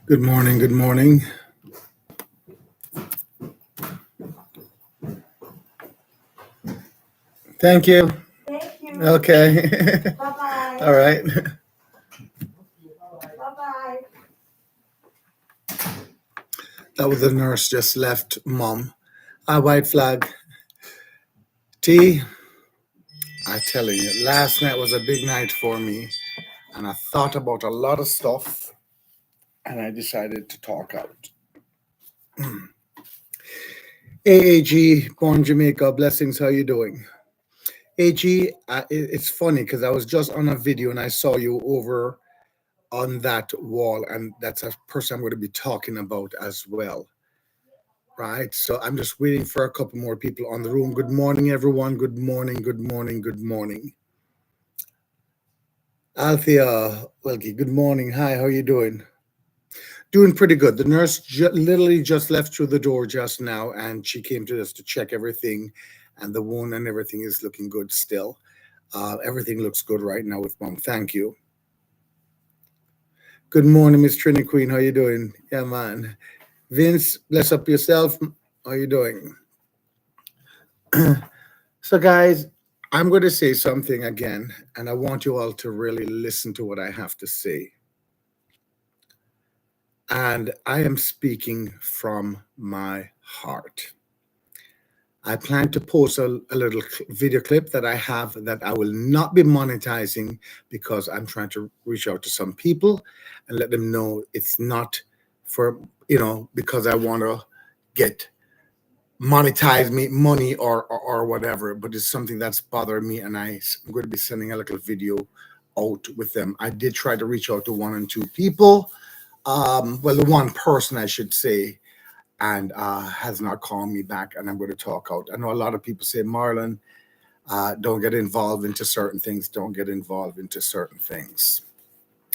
Good morning. Good morning. Thank you. Thank you. Okay. Bye-bye. All right. Bye-bye. That was the nurse just left, Mom. White flag. T, I tell you, last night was a big night for me, and I thought about a lot of stuff, and I decided to talk out. AAG, born Jamaica, blessings. How you doing? AG, it's funny because I was just on a video and I saw you over on that wall, and that's a person I'm going to be talking about as well. Right. So I'm just waiting for a couple more people on the room. Good morning, everyone. Good morning. Good morning. Good morning. Althea Wilkie, good morning. Hi, how are you doing? Doing pretty good. The nurse literally just left through the door just now, and she came to us to check everything, and the wound and everything is looking good still. Everything looks good right now with Mom. Thank you. Good morning, Miss Trini Queen. How you doing? Yeah, man. Vince, bless up yourself. How you doing? So, guys, I'm going to say something again, and I want you all to really listen to what I have to say. And I am speaking from my heart. I plan to post a little video clip that I have that I will not be monetizing because I'm trying to reach out to some people and let them know it's not for, because I want to get monetize me money or whatever, but it's something that's bothering me, and I'm going to be sending a little video out with them. I did try to reach out to one and two people, the one person I should say, and has not called me back, and I'm going to talk out. I know a lot of people say, Marlon, don't get involved into certain things, don't get involved into certain things.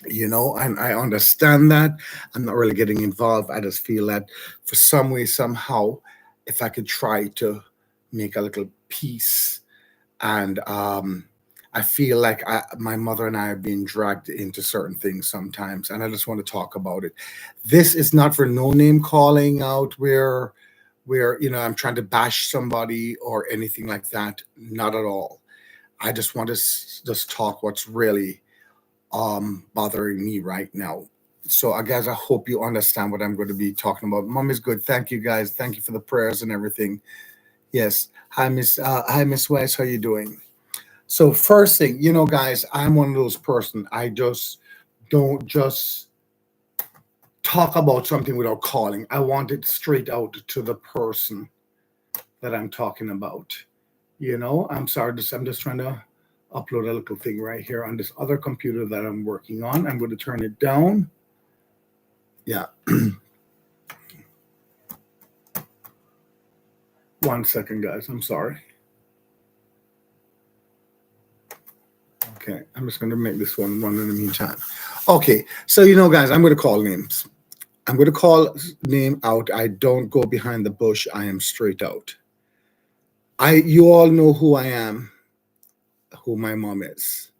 And I understand that. I'm not really getting involved. I just feel that for some way, somehow, if I could try to make a little peace, and I feel like my mother and I are being dragged into certain things sometimes, and I just want to talk about it. This is not for no name calling out where I'm trying to bash somebody or anything like that. Not at all. I just want to just talk what's really bothering me right now. So guys, I hope you understand what I'm going to be talking about. Mom is good. Thank you guys. Thank you for the prayers and everything. Yes. Hi Miss West. How you doing? So first thing, guys, I'm one of those person. I just don't just talk about something without calling. I want it straight out to the person that I'm talking about. I'm sorry, I'm just trying to upload a little thing right here on this other computer that I'm working on. I'm going to turn it down. Yeah. 1 second, guys. I'm sorry. Okay, I'm just going to make this one in the meantime. Okay, so guys, I'm going to call names. I'm going to call name out. I don't go behind the bush. I am straight out. You all know who I am, who my mom is.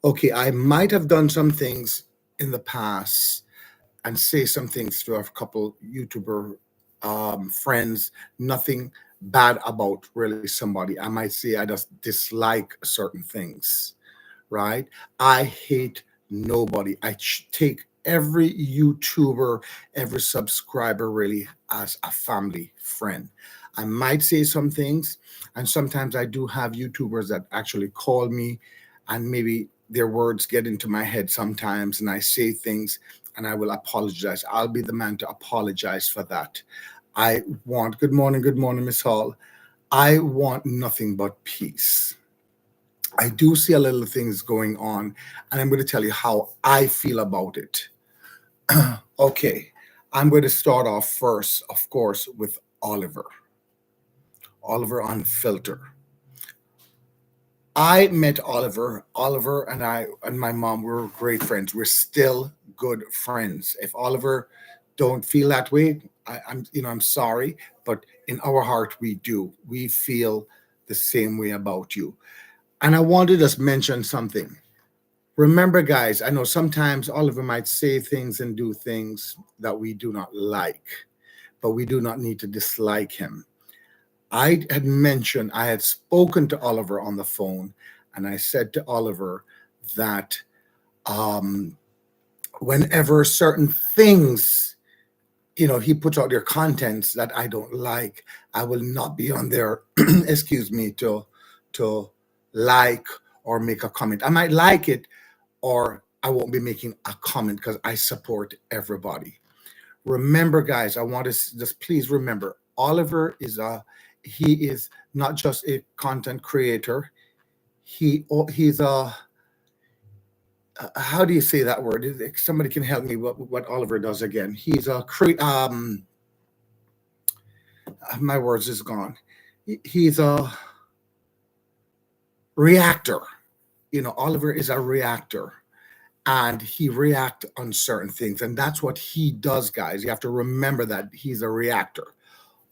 Okay, I might have done some things in the past and say some things to a couple YouTuber friends. Nothing bad about really somebody. I might say I just dislike certain things, right? I hate nobody. I take every YouTuber, every subscriber really as a family friend. I might say some things, and sometimes I do have YouTubers that actually call me, and maybe their words get into my head sometimes, and I say things, and I will apologize. I'll be the man to apologize for that. Good morning, Miss Hall. I want nothing but peace. I do see a little things going on, and I'm going to tell you how I feel about it. Okay, I'm going to start off first, of course, with Oliver. Oliver on Filter. I met Oliver. Oliver and my mom were great friends. We're still good friends. If Oliver don't feel that way, I'm sorry, but in our heart we do. We feel the same way about you. And I wanted to just mention something. Remember, guys, I know sometimes Oliver might say things and do things that we do not like, but we do not need to dislike him. I had spoken to Oliver on the phone, and I said to Oliver that um, whenever certain things, he puts out their contents that I don't like, I will not be on there, excuse me, to like or make a comment. I might like it, or I won't be making a comment because I support everybody. Remember, guys, I want to just please remember, Oliver he is not just a content creator. He's a how do you say that word? Somebody can help me. What Oliver does again? He's a my words is gone. He's a reactor. Oliver is a reactor, and he react on certain things, and that's what he does, guys. You have to remember that he's a reactor.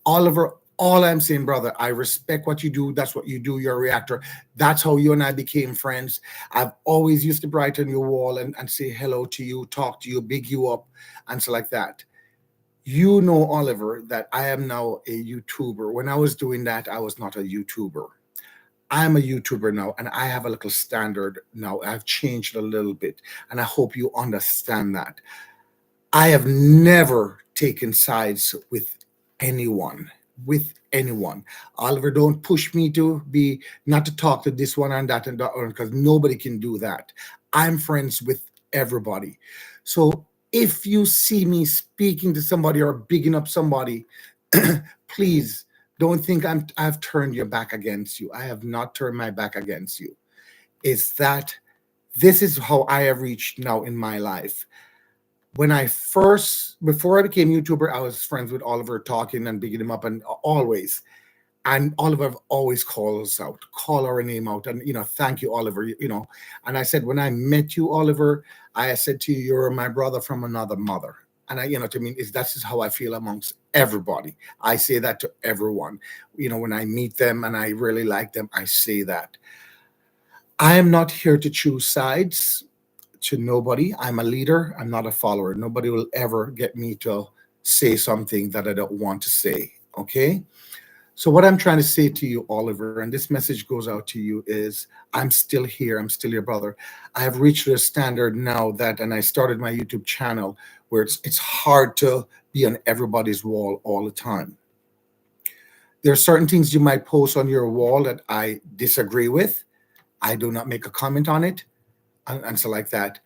Oliver, all I'm saying, brother, I respect what you do. That's what you do. You're a reactor. That's how you and I became friends. I've always used to brighten your wall and say hello to you, talk to you, big you up, and so like that. You know, Oliver, that I am now a YouTuber. When I was doing that, I was not a YouTuber. I'm a YouTuber now, and I have a little standard now. I've changed a little bit, and I hope you understand that. I have never taken sides with anyone. With anyone. Oliver, don't push me to be not to talk to this one and that one, because nobody can do that. I'm friends with everybody. So if you see me speaking to somebody or bigging up somebody, please don't think I've turned your back against you. I have not turned my back against you. Is that this is how I have reached now in my life. Before I became YouTuber, I was friends with Oliver, talking and bigging him up, and always. And Oliver always calls out, call our name out, and thank you, Oliver. And I said, when I met you, Oliver, I said to you, you're my brother from another mother. And what I mean is that's just how I feel amongst everybody. I say that to everyone. When I meet them and I really like them, I say that. I am not here to choose sides to nobody. I'm a leader. I'm not a follower. Nobody will ever get me to say something that I don't want to say. Okay. So what I'm trying to say to you, Oliver, and this message goes out to you, is I'm still here. I'm still your brother. I have reached a standard now and I started my YouTube channel where it's hard to be on everybody's wall all the time. There are certain things you might post on your wall that I disagree with. I do not make a comment on it, and so like that.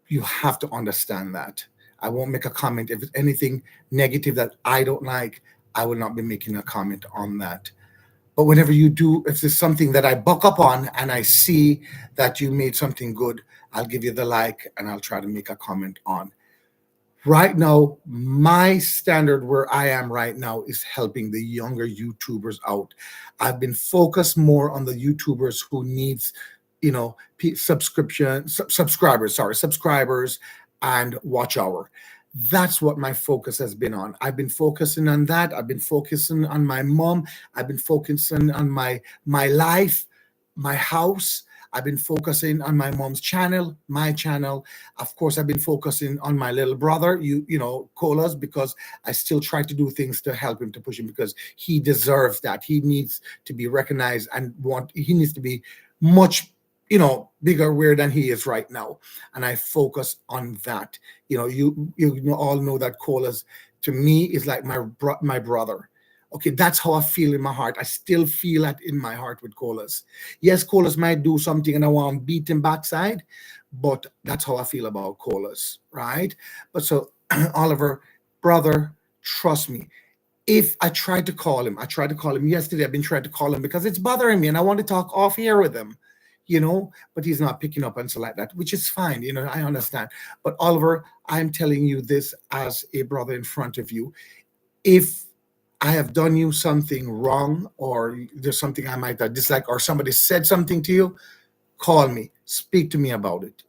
You have to understand that. I won't make a comment. If it's anything negative that I don't like, I will not be making a comment on that. But whenever you do, if there's something that I buck up on and I see that you made something good, I'll give you the like and I'll try to make a comment on. Right now, my standard where I am right now is helping the younger YouTubers out. I've been focused more on the YouTubers who needs, subscribers and watch hour. That's what my focus has been on. I've been focusing on that. I've been focusing on my mom. I've been focusing on my life, my house. I've been focusing on my mom's channel, my channel. Of course, I've been focusing on my little brother, Colas, because I still try to do things to help him, to push him, because he deserves that. He needs to be recognized and he needs to be much, bigger where than he is right now. And I focus on that. You all know that Colas to me is like my brother. Okay, that's how I feel in my heart. I still feel that in my heart with Colas. Yes, Colas might do something and I want to beat him backside, but that's how I feel about Colas, right? But so, Oliver, brother, trust me. If I tried to call him, yesterday. I've been trying to call him because it's bothering me and I want to talk off here with him, but he's not picking up and so like that, which is fine. I understand. But Oliver, I'm telling you this as a brother in front of you. If I have done you something wrong, or there's something I might have dislike, or somebody said something to you, call me, speak to me about it.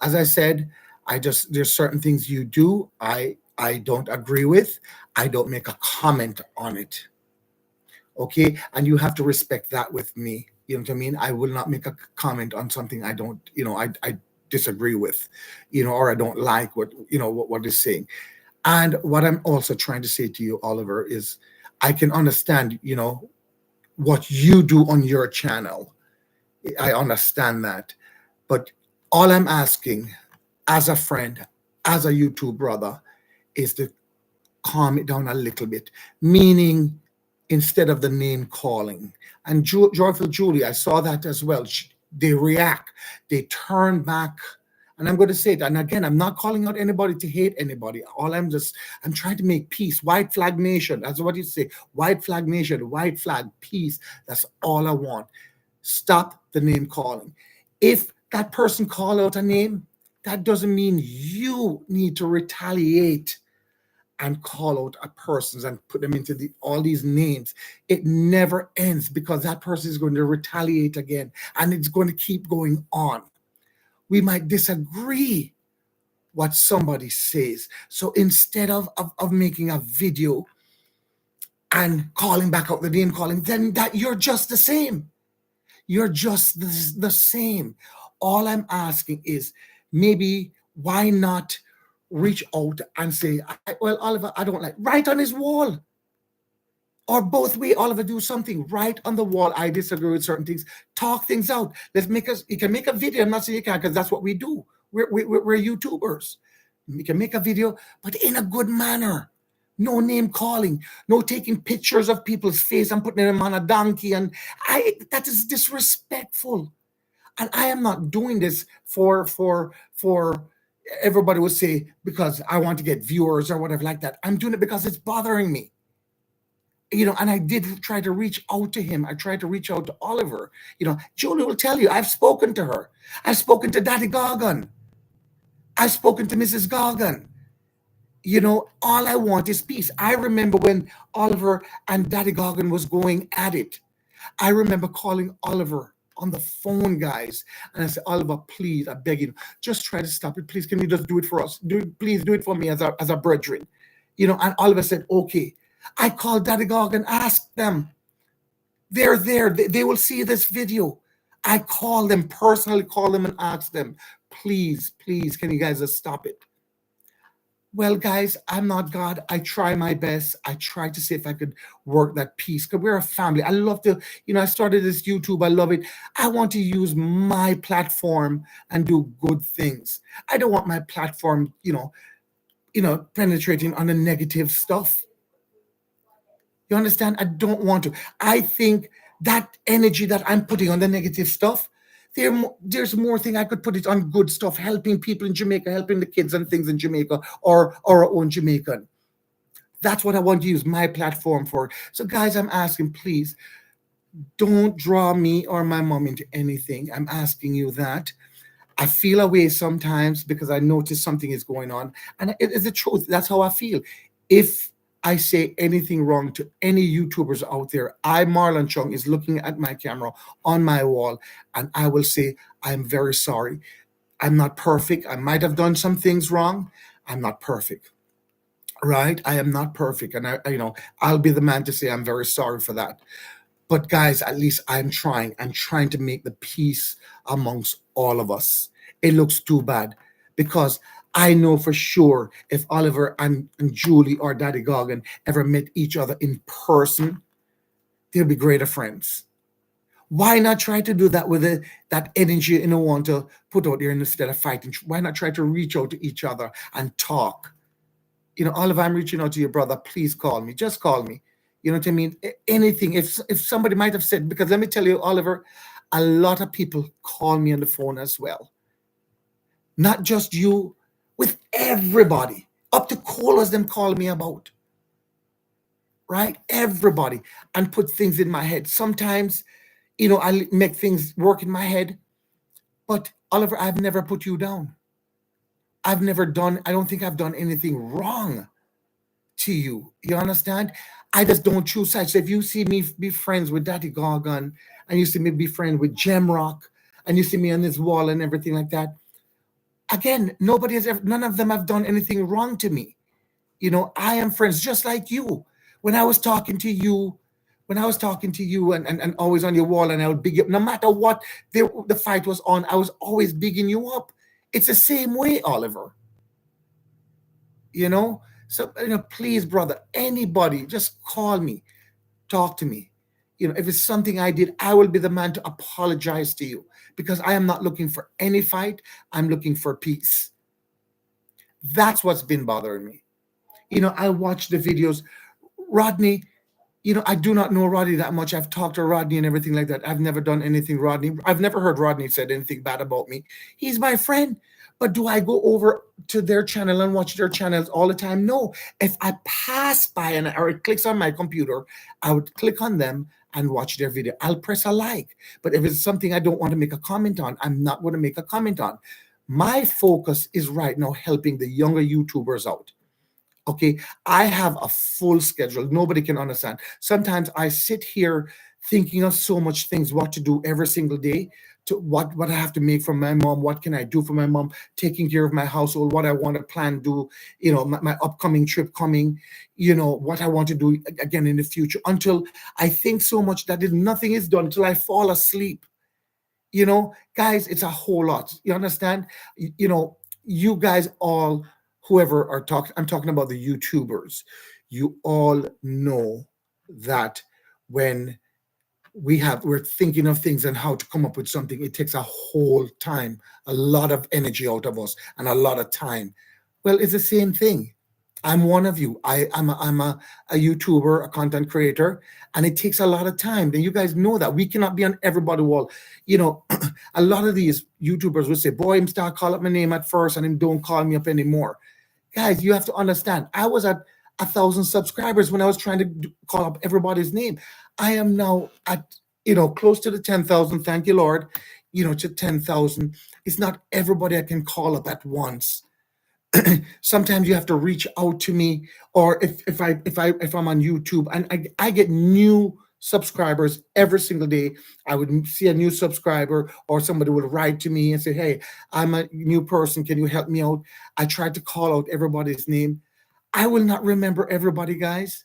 As I said, There's certain things you do I don't agree with. I don't make a comment on it. Okay, and you have to respect that with me. You know what I mean? I will not make a comment on something I don't, I disagree with, or I don't like what is saying. And what I'm also trying to say to you, Oliver, is I can understand, what you do on your channel. I understand that. But all I'm asking as a friend, as a YouTube brother, is to calm it down a little bit. Meaning, instead of the name calling. And Joyful Julie, I saw that as well. They react, they turn back. And I'm going to say it. And again, I'm not calling out anybody to hate anybody. I'm trying to make peace. White flag nation. That's what you say. White flag nation, white flag, peace. That's all I want. Stop the name calling. If that person call out a name, that doesn't mean you need to retaliate and call out a persons and put them into all these names. It never ends, because that person is going to retaliate again, and it's going to keep going on. We might disagree what somebody says. So instead of making a video and calling back out the name calling, then that you're just the same. You're just the same. All I'm asking is, maybe why not reach out and say, well, Oliver, I don't like, write on his wall. Or both way, Oliver, do something. Write on the wall, I disagree with certain things. Talk things out. You can make a video. I'm not saying you can't, because that's what we do. We're YouTubers. We can make a video, but in a good manner. No name calling, no taking pictures of people's face and putting them on a donkey. And that is disrespectful. And I am not doing this for everybody would say, because I want to get viewers or whatever like that. I'm doing it because it's bothering me. And I did try to reach out to him. I tried to reach out to Oliver. Julie will tell you, I've spoken to her. I've spoken to Daddy Gargan. I've spoken to Mrs. Gargan. All I want is peace. I remember when Oliver and Daddy Gargan was going at it. I remember calling Oliver on the phone, guys. And I said, Oliver, please, I beg you, just try to stop it. Please, can you just do it for us? Please do it for me as a brethren. And Oliver said, okay. I called Daddy Gargan, asked them. They're there. They will see this video. I called them, personally called them and asked them, please, can you guys just stop it? Well, guys, I'm not God. I try my best. I try to see if I could work that peace, because we're a family. I love to, I started this YouTube. I love it. I want to use my platform and do good things. I don't want my platform, penetrating on the negative stuff. You understand? I don't want to. I think that energy that I'm putting on the negative stuff, there's more thing I could put it on good stuff, helping people in Jamaica, helping the kids and things in Jamaica, or our own Jamaican. That's what I want to use my platform for. So, guys, I'm asking, please, don't draw me or my mom into anything. I'm asking you that. I feel a way sometimes because I notice something is going on. And it is the truth. That's how I feel. If I say anything wrong to any YouTubers out there, Marlon Chung, is looking at my camera on my wall, and I will say, I'm very sorry. I'm not perfect. I might have done some things wrong. I'm not perfect. Right? I am not perfect. And I'll be the man to say I'm very sorry for that. But guys, at least I'm trying. I'm trying to make the peace amongst all of us. It looks too bad, because I know for sure if Oliver and Julie or Daddy Gargan ever met each other in person, they'll be greater friends. Why not try to do that with that energy want to put out there instead of fighting? Why not try to reach out to each other and talk? Oliver, I'm reaching out to your brother. Please call me. Just call me. You know what I mean? Anything. If somebody might have said, because let me tell you, Oliver, a lot of people call me on the phone as well. Not just you, with everybody. Up to callers them call me about. Right? Everybody. And put things in my head. Sometimes, I make things work in my head. But Oliver, I've never put you down. I don't think I've done anything wrong to you. You understand? I just don't choose sides. So if you see me be friends with Daddy Gargan, and you see me be friends with Gemrock, and you see me on this wall and everything like that, Again, nobody has ever, none of them have done anything wrong to me. I am friends just like you. When I was talking to you, and always on your wall, and I would big you up, no matter what the fight was on, I was always bigging you up. It's the same way, Oliver. You know? So, please, brother, anybody, just call me, talk to me. If it's something I did, I will be the man to apologize to you, because I am not looking for any fight. I'm looking for peace. That's what's been bothering me. I watch the videos. Rodney, I do not know Rodney that much. I've talked to Rodney and everything like that. I've never done anything, Rodney. I've never heard Rodney said anything bad about me. He's my friend. But do I go over to their channel and watch their channels all the time? No. If I pass by or it clicks on my computer, I would click on them and watch their video. I'll press a like. But if it's something I don't want to make a comment on, I'm not going to make a comment on. My focus is right now helping the younger YouTubers out. Okay, I have a full schedule. Nobody can understand. Sometimes I sit here thinking of so much things, what to do every single day, to what I have to make for my mom, what can I do for my mom, taking care of my household, what I want to plan do, my upcoming trip coming, what I want to do again in the future, until I think so much that nothing is done until I fall asleep. Guys, it's a whole lot. You understand? You guys all, whoever are talking, I'm talking about the YouTubers. You all know that when we're thinking of things and how to come up with something, it takes a whole time, a lot of energy out of us, and a lot of time. Well, it's the same thing. I'm one of you. I'm a YouTuber, a content creator, and it takes a lot of time. Then you guys know that we cannot be on everybody's wall. A lot of these YouTubers will say, "Boy, him start call up my name at first, and him don't call me up anymore." Guys, you have to understand. I was at 1,000 subscribers when I was trying to call up everybody's name. I am now at close to the 10,000. Thank you, Lord. To 10,000. It's not everybody I can call up at once. Sometimes you have to reach out to me, or if I'm on YouTube and I get new subscribers every single day. I would see a new subscriber, or somebody would write to me and say, "Hey, I'm a new person, can you help me out?" I tried to call out everybody's name. I will not remember everybody, guys.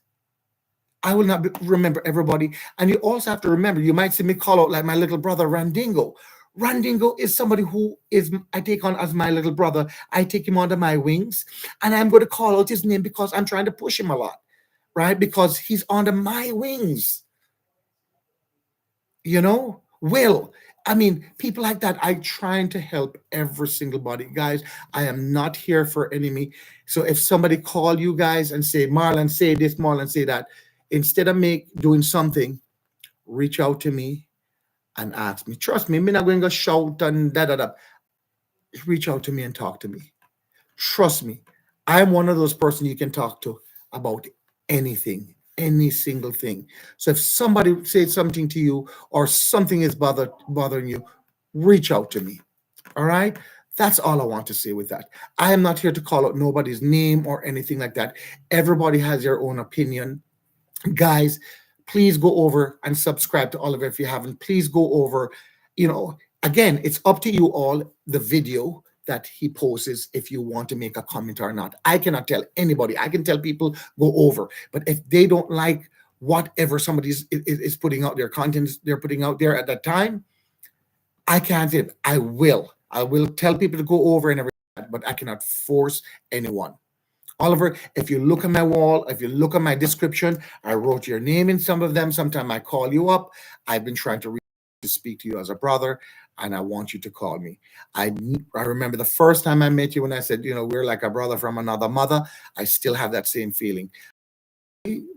I will not remember everybody. And you also have to remember, you might see me call out like my little brother Randingo. Randingo is somebody who I take on as my little brother. I take him under my wings, and I'm going to call out his name because I'm trying to push him a lot, right? Because he's under my wings. Will. I mean, people like that, I trying to help every single body. Guys, I am not here for enemy. So if somebody call you guys and say, "Marlon, say this, Marlon, say that," instead of doing something, reach out to me and ask me. Trust me, I'm not going to shout and da da da. Reach out to me and talk to me. Trust me, I'm one of those person you can talk to about anything, any single thing. So if somebody says something to you, or something is bothering you, reach out to me. All right? That's all I want to say with that. I am not here to call out nobody's name or anything like that. Everybody has their own opinion. Guys, please go over and subscribe to Oliver if you haven't. Please go over, again, it's up to you all, the video that he posts, if you want to make a comment or not. I cannot tell anybody. I can tell people go over, but if they don't like whatever somebody is putting out, their content they're putting out there at that time, I can't say it. I will tell people to go over and everything, but I cannot force anyone. Oliver, if you look at my wall, if you look at my description, I wrote your name in some of them. Sometimes I call you up. I've been trying to speak to you as a brother, and I want you to call me. I remember the first time I met you when I said, we're like a brother from another mother. I still have that same feeling.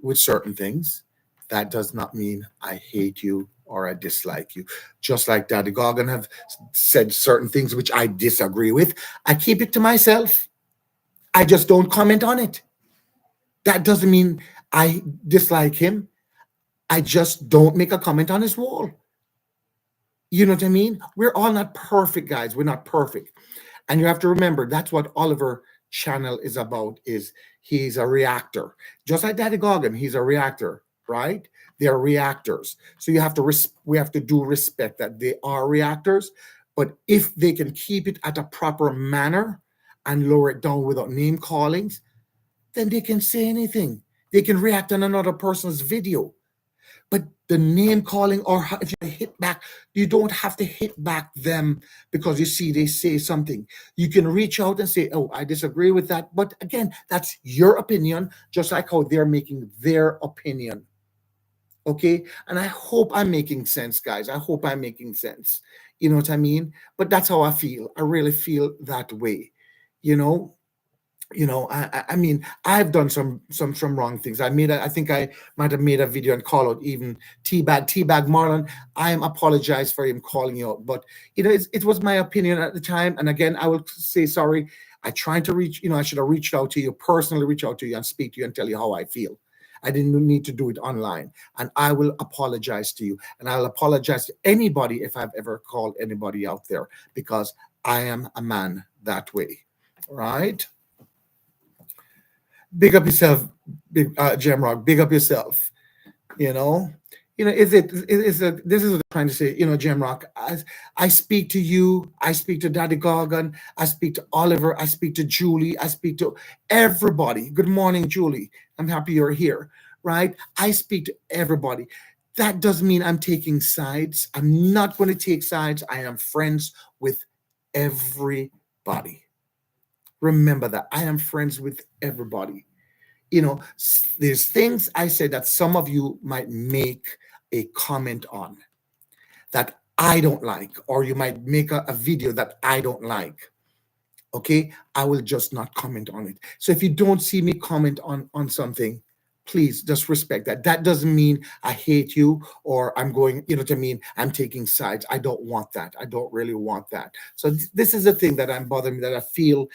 With certain things, that does not mean I hate you or I dislike you. Just like Daddy Goggin have said certain things which I disagree with, I keep it to myself. I just don't comment on it. That doesn't mean I dislike him. I just don't make a comment on his wall. You know what I mean? We're all not perfect, guys. We're not perfect. And you have to remember, that's what Oliver channel is about, is he's a reactor. Just like Daddy Goggin, he's a reactor, right? They're reactors. So we have to do respect that they are reactors, But if they can keep it at a proper manner and lower it down without name callings, then they can say anything. They can react on another person's video. But the name calling, or if you hit back, you don't have to hit back them because you see they say something. You can reach out and say, oh, I disagree with that. But again, that's your opinion, just like how they're making their opinion. Okay. And I hope I'm making sense, guys. I hope I'm making sense. You know what I mean? But that's how I feel. I really feel that way. You know, I mean, I've done some wrong things. I think I might have made a video and call out even Teabag Marlon. I am apologize for him calling you out, but it was my opinion at the time. And again, I will say sorry. I tried to reach, I should have reached out to you personally, reach out to you and speak to you and tell you how I feel. I didn't need to do it online, and I will apologize to you, and I'll apologize to anybody if I've ever called anybody out there, because I am a man that way, right? Big up yourself, big Jamrock. Big up yourself. You know, this is what I'm trying to say. Jamrock. I speak to you. I speak to Daddy Gargan. I speak to Oliver. I speak to Julie. I speak to everybody. Good morning, Julie. I'm happy you're here. Right? I speak to everybody. That doesn't mean I'm taking sides. I'm not going to take sides. I am friends with everybody. Remember that I am friends with everybody. There's things I said that some of you might make a comment on that I don't like, or you might make a video that I don't like. Okay, I will just not comment on it. So if you don't see me comment on something, please just respect that. That doesn't mean I hate you, or I'm going, what I mean, I'm taking sides. I don't want that. I don't really want that. So this is the thing that I'm bothering me, that I feel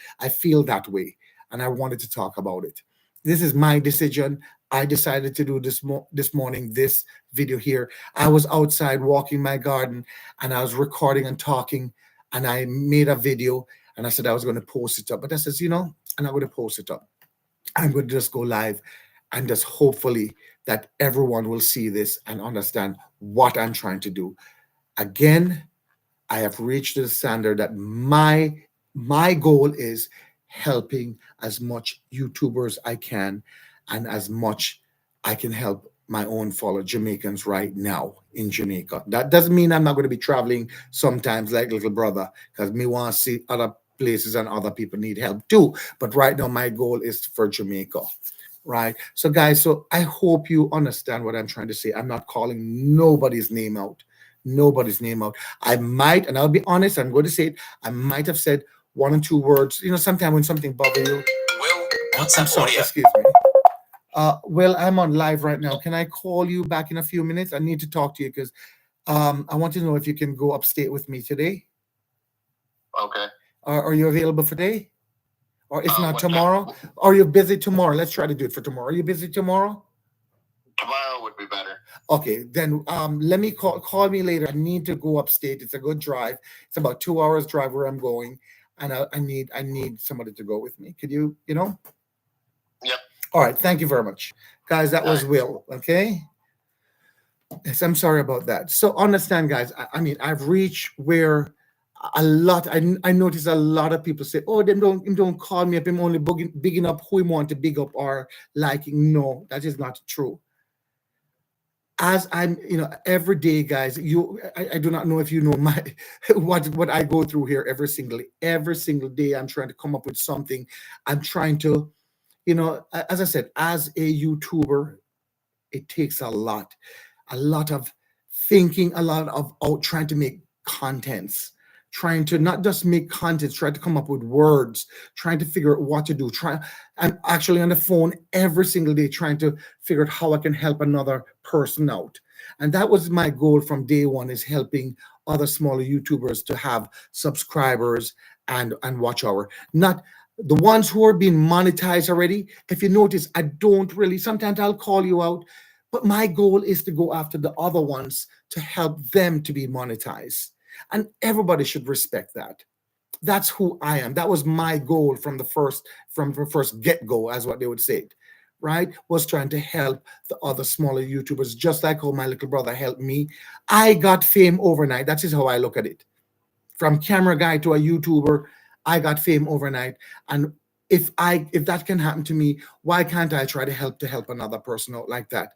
that way, and I wanted to talk about it. This is my decision. I decided to do this morning, this video here. I was outside walking my garden, and I was recording and talking, and I made a video, and I said I was going to post it up. But I says, I'm not going to post it up. I'm going to just go live, and just hopefully that everyone will see this and understand what I'm trying to do. Again, I have reached the standard that my goal is helping as much YouTubers I can, and as much I can help my own fellow Jamaicans right now in Jamaica. That doesn't mean I'm not going to be traveling sometimes like little brother, because me want to see other places and other people need help too. But right now my goal is for Jamaica. Right. So guys, so I hope you understand what I'm trying to say. I'm not calling nobody's name out. Nobody's name out. I might, and I'll be honest, I'm going to say it, I might have said one or two words. Sometimes when something bothers you. Will, what's up, sorry, excuse me. Well, I'm on live right now. Can I call you back in a few minutes? I need to talk to you because I want to know if you can go upstate with me today. Okay. Are you available for today? Or if not tomorrow? Are you busy tomorrow? Let's try to do it for tomorrow. Are you busy tomorrow? Tomorrow would be better. Okay, then let me call me later. I need to go upstate. It's a good drive. It's about 2 hours drive where I'm going, and I need somebody to go with me. Could you, Yep. All right, thank you very much. Guys, that was Will, okay? Yes, I'm sorry about that. So understand, guys, I mean, I've reached where a lot, I notice a lot of people say, oh, them don't call me up, I'm only bigging up who we want to big up or liking. No, that is not true. As I'm, every day, guys, I do not know if you know my what I go through here every single day. I'm trying to come up with something. I'm trying to, as I said, as a YouTuber, it takes a lot of thinking, a lot of trying to make contents, trying to not just make contents, try to come up with words, trying to figure out what to do. I'm actually on the phone every single day trying to figure out how I can help another person out. And that was my goal from day one, is helping other smaller YouTubers to have subscribers and watch hour. Not the ones who are being monetized already. If you notice, I don't really, sometimes I'll call you out, but my goal is to go after the other ones to help them to be monetized. And everybody should respect that. That's who I am. That was my goal from the first get-go, as what they would say, right? Was trying to help the other smaller YouTubers, just like how my little brother helped me. I got fame overnight. That is how I look at it. from camera guy to a YouTuber, I got fame overnight. And if that can happen to me, why can't I try to help another person out like that?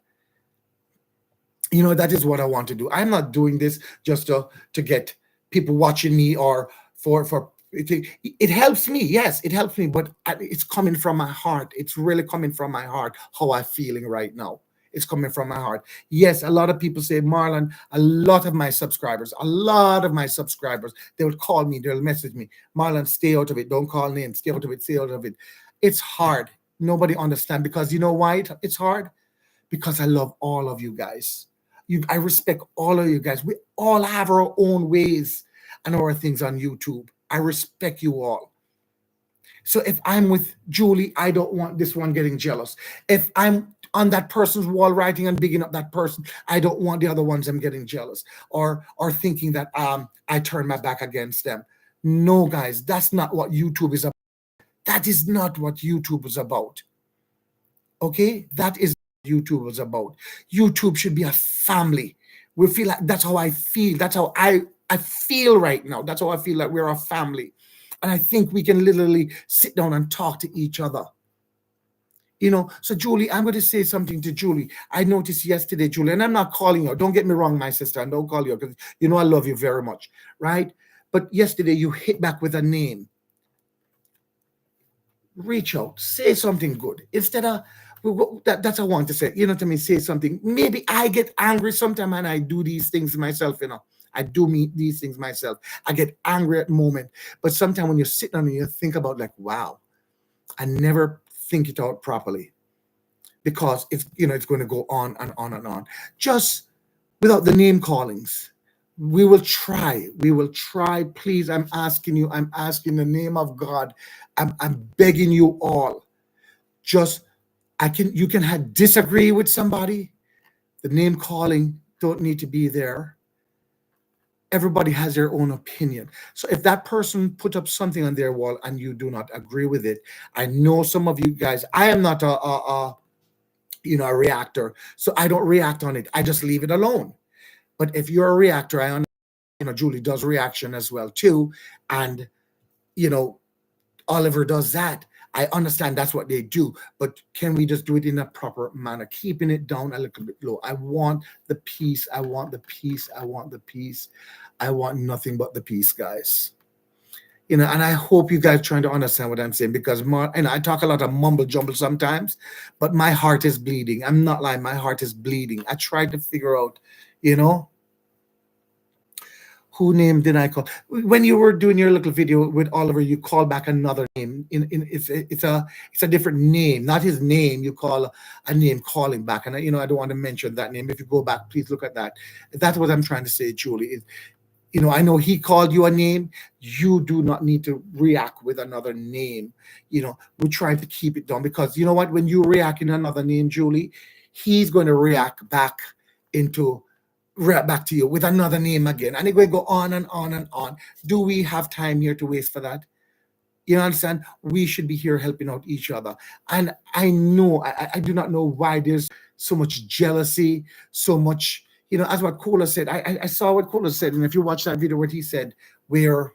That is what I want to do. I'm not doing this just to get people watching me, or for it helps me. Yes, it helps me, but it's coming from my heart. It's really coming from my heart how I'm feeling right now. It's coming from my heart. Yes, a lot of people say, Marlon, a lot of my subscribers, they would call me, they'll message me, Marlon, stay out of it. Don't call names. Stay out of it. Stay out of it. It's hard. Nobody understands, because you know why it's hard? Because I love all of you guys. I respect all of you guys. We all have our own ways and our things on YouTube. I respect you all. So if I'm with Julie, I don't want this one getting jealous. If I'm on that person's wall writing and bigging up that person, I don't want the other ones I'm getting jealous or thinking that I turn my back against them. No, guys, that's not what YouTube is about. That is not what YouTube is about. Okay? That is what YouTube was about. YouTube should be a family. We feel like that's how I feel. That's how I feel right now. That's how I feel, like we're a family. And I think we can literally sit down and talk to each other. So Julie, I'm going to say something to Julie. I noticed yesterday, Julie, and I'm not calling you. Don't get me wrong, my sister, and don't call you, because I love you very much, right? But yesterday you hit back with a name. Reach out, say something good. Instead of, that's what I want to say. You know what I mean? Say something. Maybe I get angry sometimes, and I do these things myself, I do these things myself. I get angry at the moment. But sometimes when you sit down and you think about, like, wow, I never think it out properly, because it's going to go on and on and on, just without the name callings. We will try, please. I'm asking you, I'm asking the name of God, I'm begging you all. Just, you can disagree with somebody. The name calling don't need to be there. Everybody has their own opinion. So if that person put up something on their wall and you do not agree with it, I know some of you guys, I am not a reactor, so I don't react on it. I just leave it alone. But if you're a reactor, I understand, Julie does reaction as well too. And, Oliver does that. I understand that's what they do, but can we just do it in a proper manner, keeping it down a little bit low? I want the peace. I want the peace. I want the peace. I want nothing but the peace, guys. And I hope you guys are trying to understand what I'm saying, because I talk a lot of mumble jumble sometimes, but my heart is bleeding. I'm not lying. My heart is bleeding. I tried to figure out, who name did I call? When you were doing your little video with Oliver, you call back another name. It's a different name, not his name. You call a name calling back, and I don't want to mention that name. If you go back, please look at that. That's what I'm trying to say, Julie. I know he called you a name. You do not need to react with another name. We're trying to keep it down, because you know what? When you react in another name, Julie, he's going to react back to you with another name again, and it's going to go on and on and on. Do we have time here to waste for that? You understand? We should be here helping out each other. And I know, I do not know why there's so much jealousy, so much, as what Kola said. I saw what Kola said, and if you watch that video, what he said, where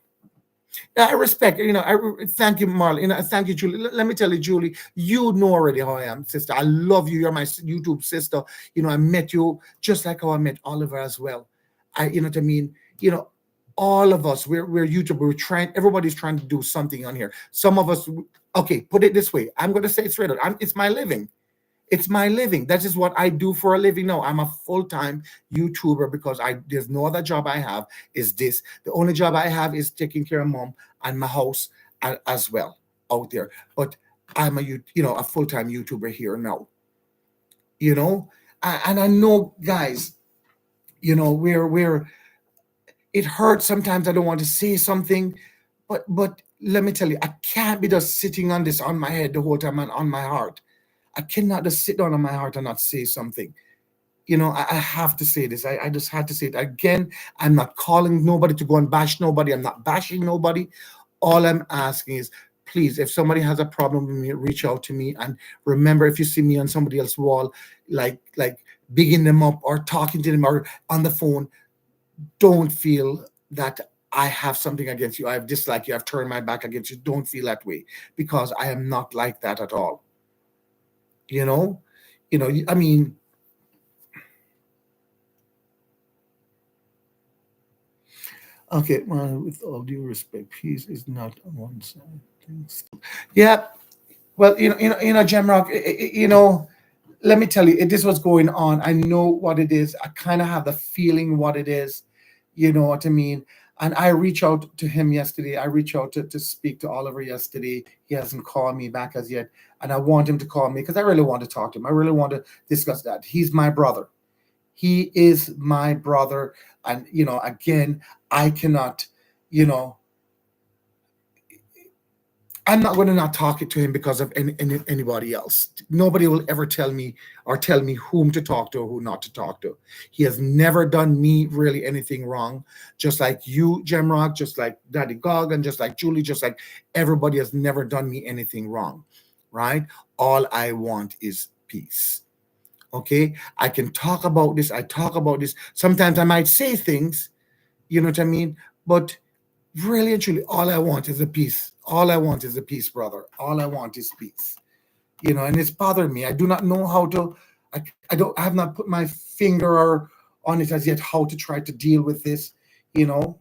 I respect, I thank you, Marlon. Thank you, Julie. Let me tell you, Julie, you know already how I am, sister. I love you. You're my YouTube sister. I met you just like how I met Oliver as well. You know what I mean? All of us, we're YouTubers. Everybody's trying to do something on here. Some of us, okay, put it this way. I'm going to say it straight out. It's my living. It's my living. That is what I do for a living now. I'm a full-time YouTuber, because there's no other job I have is this. The only job I have is taking care of mom and my house as well out there. But I'm a full-time YouTuber here now. And I know, guys, we're it hurts sometimes. I don't want to say something, but let me tell you, I can't be just sitting on this on my head the whole time and on my heart. I cannot just sit down on my heart and not say something. I have to say this. I just had to say it again. I'm not calling nobody to go and bash nobody. I'm not bashing nobody. All I'm asking is, please, if somebody has a problem with me, reach out to me. And remember, if you see me on somebody else's wall, like bigging them up or talking to them or on the phone, don't feel that I have something against you, I've disliked you, I've turned my back against you. Don't feel that way, because I am not like that at all. You know, I mean, okay, well, with all due respect, peace is not on one side. Thanks. Yeah, well, Jamrock, let me tell you, if this was going on, I know what it is. I kind of have the feeling what it is. You know what I mean? And I reached out to him yesterday. I reached out to speak to Oliver yesterday. He hasn't called me back as yet. And I want him to call me because I really want to talk to him. I really want to discuss that. He's my brother. He is my brother. And, again, I cannot, you know, I'm not going to not talk it to him because of anybody else. Nobody will ever tell me whom to talk to or who not to talk to. He has never done me really anything wrong. Just like you, Jamrock, just like Daddy Gog, and just like Julie, just like everybody has never done me anything wrong, right? All I want is peace. Okay? I can talk about this. I talk about this. Sometimes I might say things, you know what I mean? But really and truly, all I want is a peace. All I want is a peace, brother. All I want is peace. And it's bothered me. I do not know how to. I have not put my finger on it as yet. How to try to deal with this, you know.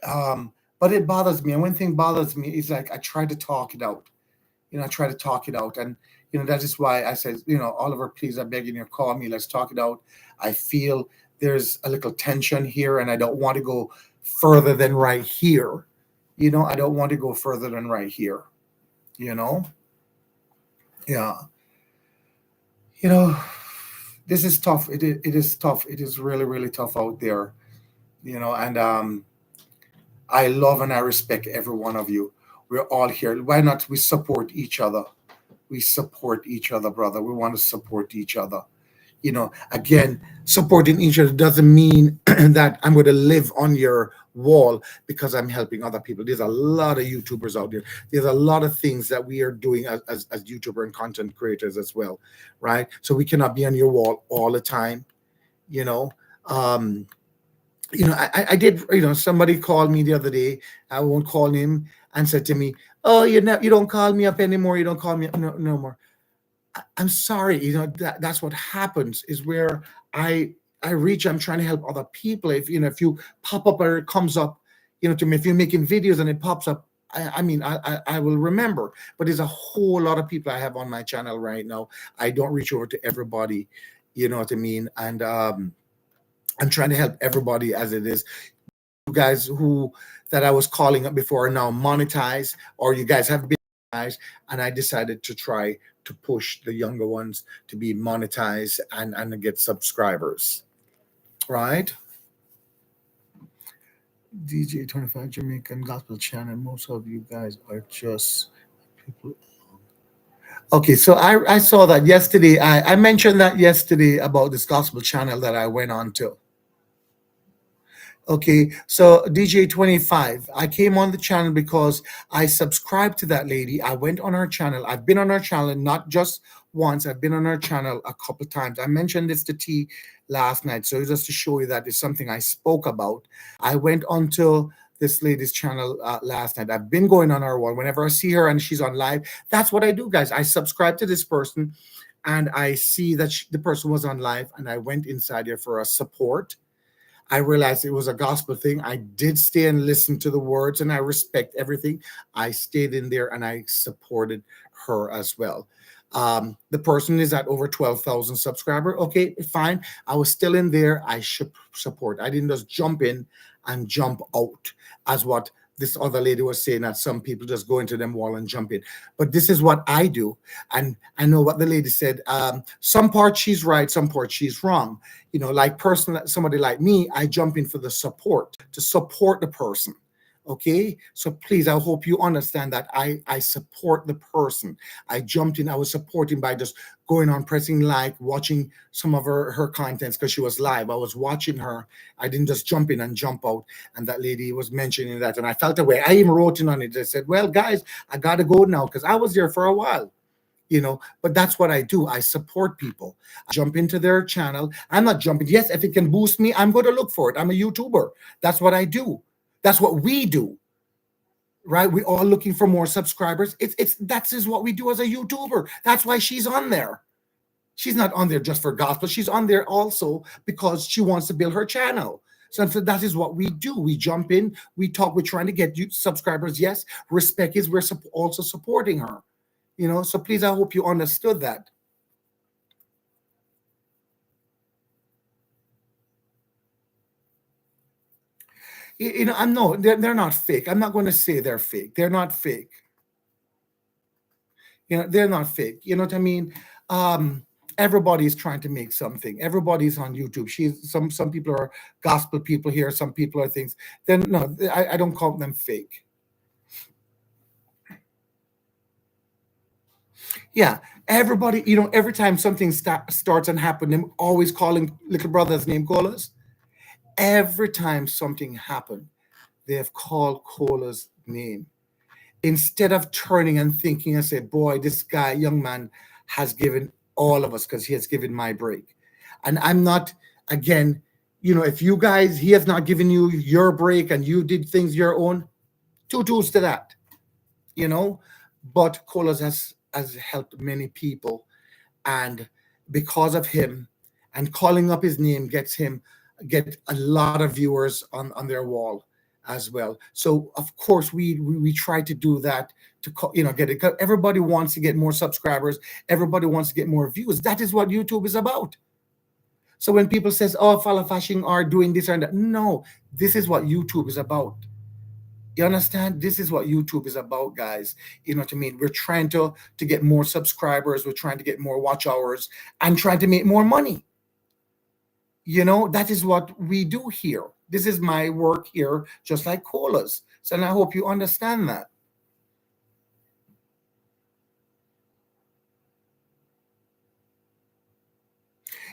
But it bothers me. And one thing bothers me is like I try to talk it out. I try to talk it out, and that is why I said, Oliver, please, I'm begging you, call me. Let's talk it out. I feel there's a little tension here, and I don't want to go further than right here. I don't want to go further than right here. Yeah. This is tough. It is tough. It is really, really tough out there. And I love and I respect every one of you. We're all here. Why not we support each other? We support each other, brother. We want to support each other. Again, supporting each other doesn't mean that I'm going to live on your wall because I'm helping other people. There's a lot of YouTubers out there. There's a lot of things that we are doing as YouTuber and content creators as well, right? So we cannot be on your wall all the time. I did. Somebody called me the other day. I won't call him, and said to me, "Oh, you don't call me up anymore. You don't call me up no more." I'm sorry, that's what happens is where I reach. I'm trying to help other people. If you pop up or it comes up, to me, if you're making videos and it pops up, I will remember. But there's a whole lot of people I have on my channel right now. I don't reach over to everybody, you know what I mean? And I'm trying to help everybody as it is. You guys that I was calling up before are now monetized, or you guys have been monetized, and I decided to try to push the younger ones to be monetized and get subscribers, right? DJ 25 Jamaican Gospel Channel. Most of you guys are just people. Okay, so I saw that yesterday. I mentioned that yesterday about this gospel channel that I went on to. Okay, so DJ 25, I came on the channel because I subscribed to that lady. I went on her channel. I've been on her channel not just once. I've been on her channel a couple times. I mentioned this to T last night. So just to show you that it's something I spoke about. I went onto this lady's channel last night. I've been going on her one. Whenever I see her and she's on live, that's what I do, guys. I subscribe to this person and I see that the person was on live, and I went inside there for a support. I realized it was a gospel thing. I did stay and listen to the words, and I respect everything. I stayed in there and I supported her as well. The person is at over 12,000 subscribers. Okay, fine. I was still in there. I should support. I didn't just jump in and jump out as what this other lady was saying, that some people just go into them wall and jump in. But this is what I do. And I know what the lady said. Some parts she's right, some parts she's wrong. Like personally, somebody like me, I jump in for the support, to support the person. Okay, so please, I hope you understand that I support the person. I jumped in, I was supporting by just going on, pressing like, watching some of her contents because she was live. I was watching her. I didn't just jump in and jump out. And that lady was mentioning that, and I felt away. I even wrote in on it. I said, well, guys, I gotta go now because I was there for a while. But that's what I do. I support people. I jump into their channel. I'm not jumping. Yes, if it can boost me, I'm going to look for it. I'm a YouTuber. That's what I do. That's what we do, right? We all looking for more subscribers. That's is what we do as a YouTuber. That's why she's on there. She's not on there just for gospel. She's on there also because she wants to build her channel. So that is what we do. We jump in, we talk, we're trying to get you subscribers. Yes, respect is we're also supporting her. So please, I hope you understood that. I'm no, they're not fake. I'm not going to say they're fake. They're not fake. They're not fake. You know what I mean? Everybody's trying to make something. Everybody's on YouTube. Some people are gospel people here. Some people are things. Then no, I don't call them fake. Yeah, everybody. Every time something starts and happens, them always calling little brother's name Colas. Every time something happened, they have called Cola's name instead of turning and thinking and say, "Boy, this guy, young man, has given all of us because he has given my break." And I'm not, again, if you guys, he has not given you your break and you did things your own, two-twos to that, But Colas has helped many people. And because of him and calling up his name get a lot of viewers on their wall as well. So of course we try to do that to get it. Everybody wants to get more subscribers. Everybody wants to get more views. That is what YouTube is about. So when people says, "Oh, Fala Fashing are doing this and that," no, this is what YouTube is about. You understand? This is what YouTube is about, guys. You know what I mean? We're trying to get more subscribers. We're trying to get more watch hours and trying to make more money. That is what we do here. This is my work here, just like Cola's. So and I hope you understand that.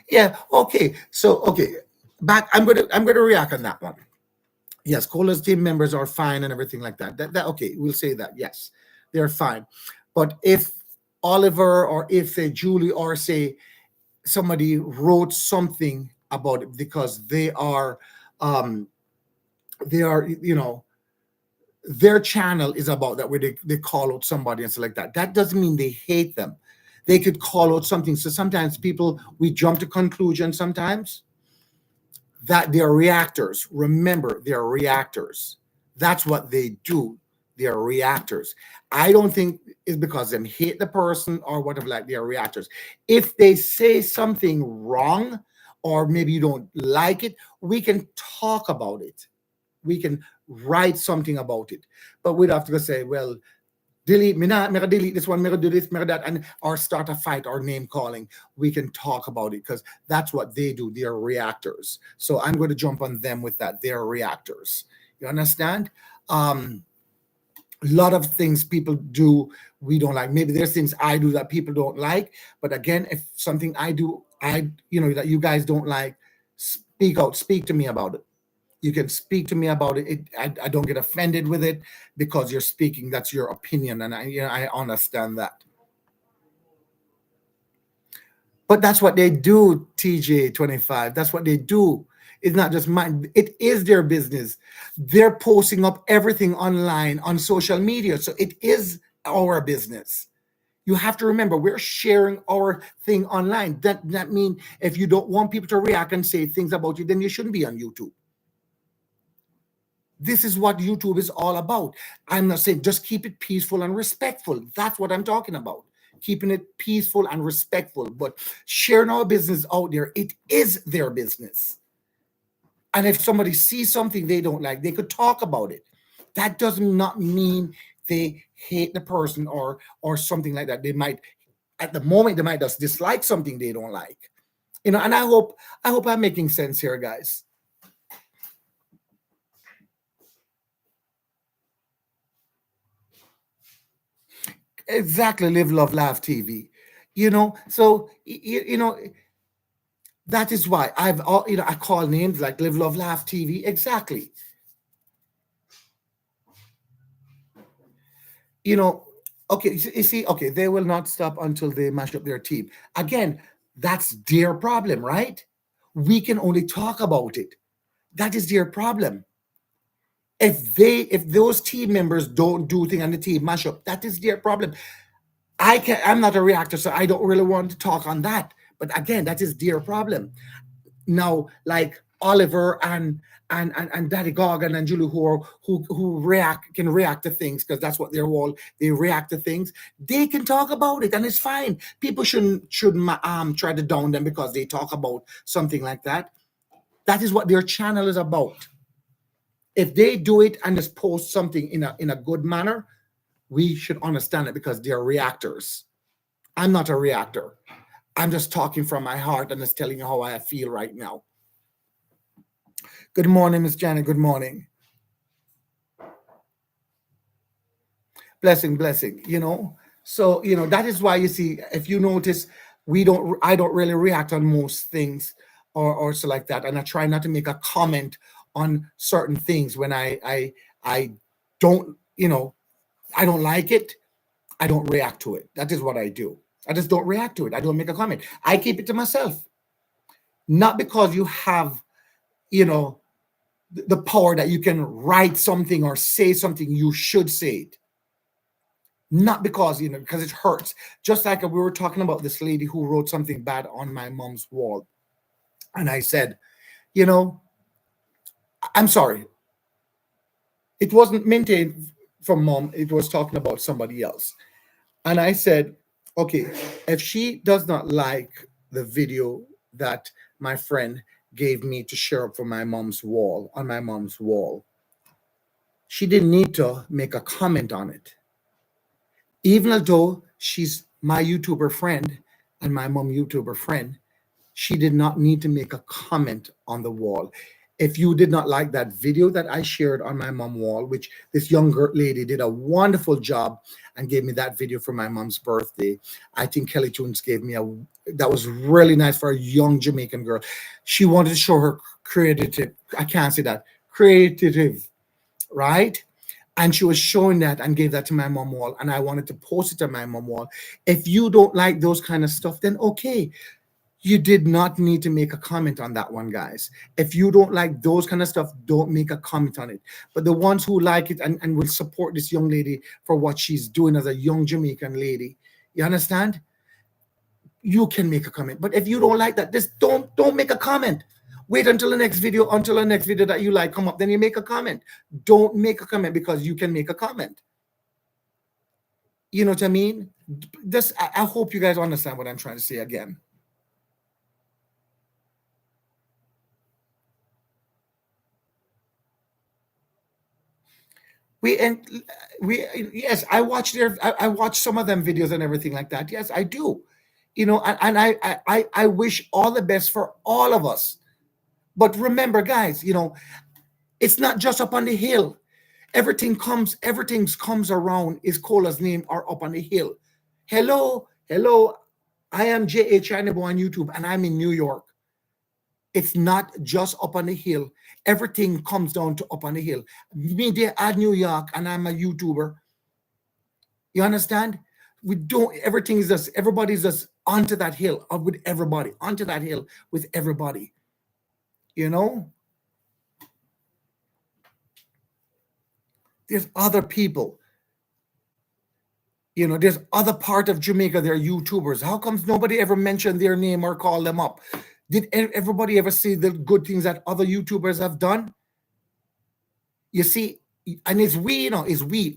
Yeah. Okay. So back. I'm gonna react on that one. Yes, Cola's team members are fine and everything like that. That okay, we'll say that. Yes, they're fine. But if Oliver or if Julie or say somebody wrote something about it because they are their channel is about that, where they call out somebody and stuff like that. That doesn't mean they hate them. They could call out something. So sometimes we jump to conclusions sometimes that they're reactors. Remember, they're reactors. That's what they do. They're reactors. I don't think it's because them hate the person or whatever, like they're reactors. If they say something wrong or maybe you don't like it, we can talk about it. We can write something about it. But we'd have to go say, well, delete me not, delete this one, do this, that, and or start a fight or name calling. We can talk about it because that's what they do. They're reactors. So I'm going to jump on them with that. They're reactors. You understand? A lot of things people do we don't like. Maybe there's things I do that people don't like. But again, if something I do, that you guys don't like, speak out, speak to me about it. You can speak to me about it. I don't get offended with it because you're speaking. That's your opinion, and I understand that. But that's what they do, TJ25. That's what they do. It's not just mine. It is their business. They're posting up everything online on social media, so it is our business. You have to remember, we're sharing our thing online. That means if you don't want people to react and say things about you, then you shouldn't be on YouTube. This is what YouTube is all about. I'm not saying just keep it peaceful and respectful. That's what I'm talking about. Keeping it peaceful and respectful. But sharing our business out there, it is their business. And if somebody sees something they don't like, they could talk about it. That does not mean they hate the person or something like that. They might, at the moment, they might just dislike something they don't like. And I hope I'm making sense here, guys. Exactly. Live, love, laugh TV. So that is why I call names like Live, Love, Laugh TV. Exactly. Okay, you see, okay, they will not stop until they mash up their team. Again, that's their problem, right? We can only talk about it. That is their problem. If those team members don't do things on the team mashup, that is their problem. I'm not a reactor, so I don't really want to talk on that. But again, that is their problem. Now, like Oliver and Daddy Goggin and Julie, who can react to things because that's what they're all. They react to things. They can talk about it, and it's fine. People shouldn't try to down them because they talk about something like that. That is what their channel is about. If they do it and just post something in a good manner, we should understand it because they're reactors. I'm not a reactor. I'm just talking from my heart and just telling you how I feel right now. Good morning, Miss Janet. Good morning. Blessing. So, that is why you see, if you notice, I don't really react on most things or so like that. And I try not to make a comment on certain things when I don't, I don't like it. I don't react to it. That is what I do. I just don't react to it. I don't make a comment. I keep it to myself. Not because you have, the power that you can write something or say something, you should say it. Not because, because it hurts. Just like we were talking about this lady who wrote something bad on my mom's wall. And I said, I'm sorry. It wasn't maintained from mom. It was talking about somebody else. And I said, okay, if she does not like the video that my friend gave me to share up for my mom's wall, on my mom's wall, she didn't need to make a comment on it. Even though she's my YouTuber friend and my mom YouTuber friend, she did not need to make a comment on the wall. If you did not like that video that I shared on my mom wall, which this young lady did a wonderful job and gave me that video for my mom's birthday. I think Kelly Tunes gave me that was really nice for a young Jamaican girl. She wanted to show her creative, I can't say that, creative, right? And she was showing that and gave that to my mom wall. And I wanted to post it to my mom wall. If you don't like those kind of stuff, then okay. You did not need to make a comment on that one, guys. If you don't like those kind of stuff, don't make a comment on it. But the ones who like it and will support this young lady for what she's doing as a young Jamaican lady, you understand? You can make a comment. But if you don't like that, just don't make a comment. Wait until the next video that you like come up, then you make a comment. Don't make a comment because you can make a comment. You know what I mean? I hope you guys understand what I'm trying to say again. Yes, I watch I watch some of them videos and everything like that. Yes, I do. And I wish all the best for all of us. But remember, guys, it's not just up on the hill. Everything comes around is Cola's name or up on the hill. Hello. I am J.A. Chinabo on YouTube and I'm in New York. It's not just up on the hill. Everything comes down to up on the hill. Me there at New York and I'm a YouTuber. You understand? Everybody's just onto that hill with everybody, onto that hill with everybody. There's other people. There's other part of Jamaica, they're YouTubers. How comes nobody ever mentioned their name or call them up? Did everybody ever see the good things that other YouTubers have done? You see, and it's we,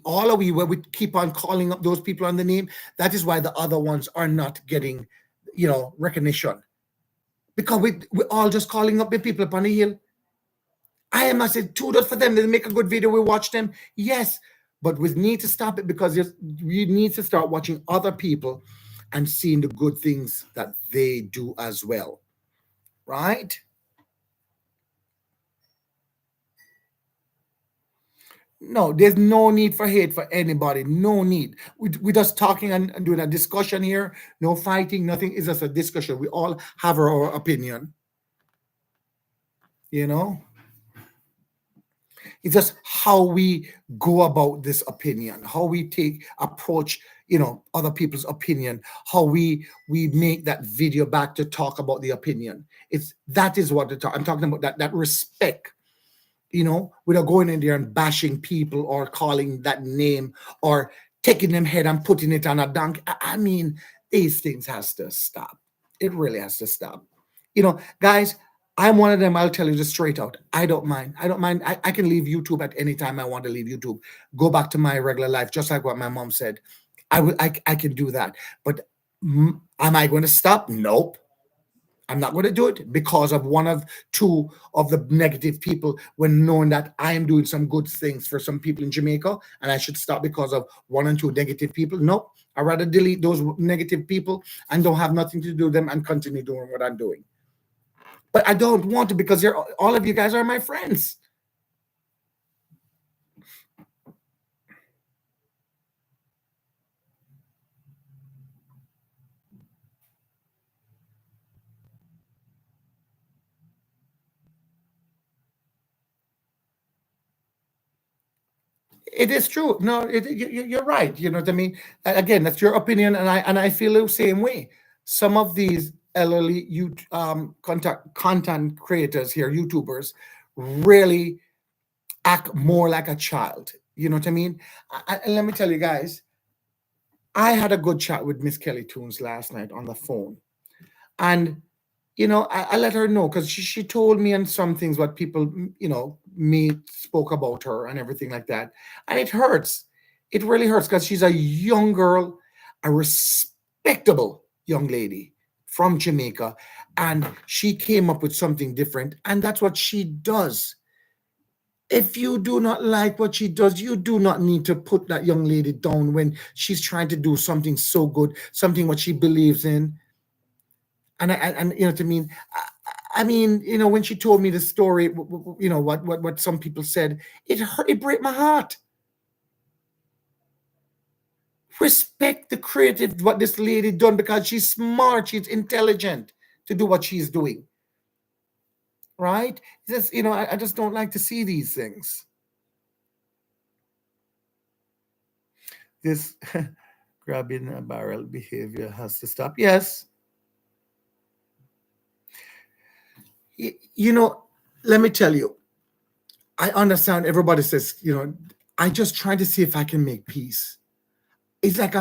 all of we, where we keep on calling up those people on the name. That is why the other ones are not getting, recognition. Because we're all just calling up the people up on the hill. I said, kudos for them. They make a good video. We watch them. Yes, but we need to stop it because we need to start watching other people and seeing the good things that they do as well. Right? No, there's no need for hate for anybody. No need. We're just talking and doing a discussion here. No fighting, nothing. It's just a discussion. We all have our opinion. It's just how we go about this opinion, how we approach, other people's opinion, how we make that video back to talk about the opinion. That is what I'm talking about, that respect. without going in there and bashing people or calling that name or taking them head and putting it on a dunk. I mean, these things has to stop. It really has to stop. Guys, I'm one of them. I'll tell you just straight out. I don't mind. I don't mind. I can leave YouTube at any time I want to leave YouTube. Go back to my regular life, just like what my mom said. I can do that. But am I going to stop? Nope. I'm not going to do it because of one of two of the negative people, when knowing that I am doing some good things for some people in Jamaica and I should stop because of one and two negative people. Nope. I'd rather delete those negative people and don't have nothing to do with them and continue doing what I'm doing. But I don't want to, because all of you guys are my friends. It is true. No, you're right. You know what I mean? Again, that's your opinion, and I feel the same way. Some of these elderly content creators here, YouTubers, really act more like a child. You know what I mean? And let me tell you guys, I had a good chat with Miss Kelly Toons last night on the phone, and I let her know, because she told me and some things what people, me spoke about her and everything like that. And it hurts. It really hurts, because she's a young girl, a respectable young lady from Jamaica. And she came up with something different. And that's what she does. If you do not like what she does, you do not need to put that young lady down when she's trying to do something so good, something what she believes in. And you know what I mean. I mean, when she told me the story, what some people said, it hurt. It break my heart. Respect the creative what this lady done, because she's smart, she's intelligent to do what she's doing. Right? Just I just don't like to see these things. This grabbing a barrel behavior has to stop. Yes. Let me tell you, I understand everybody says, I just try to see if I can make peace. It's like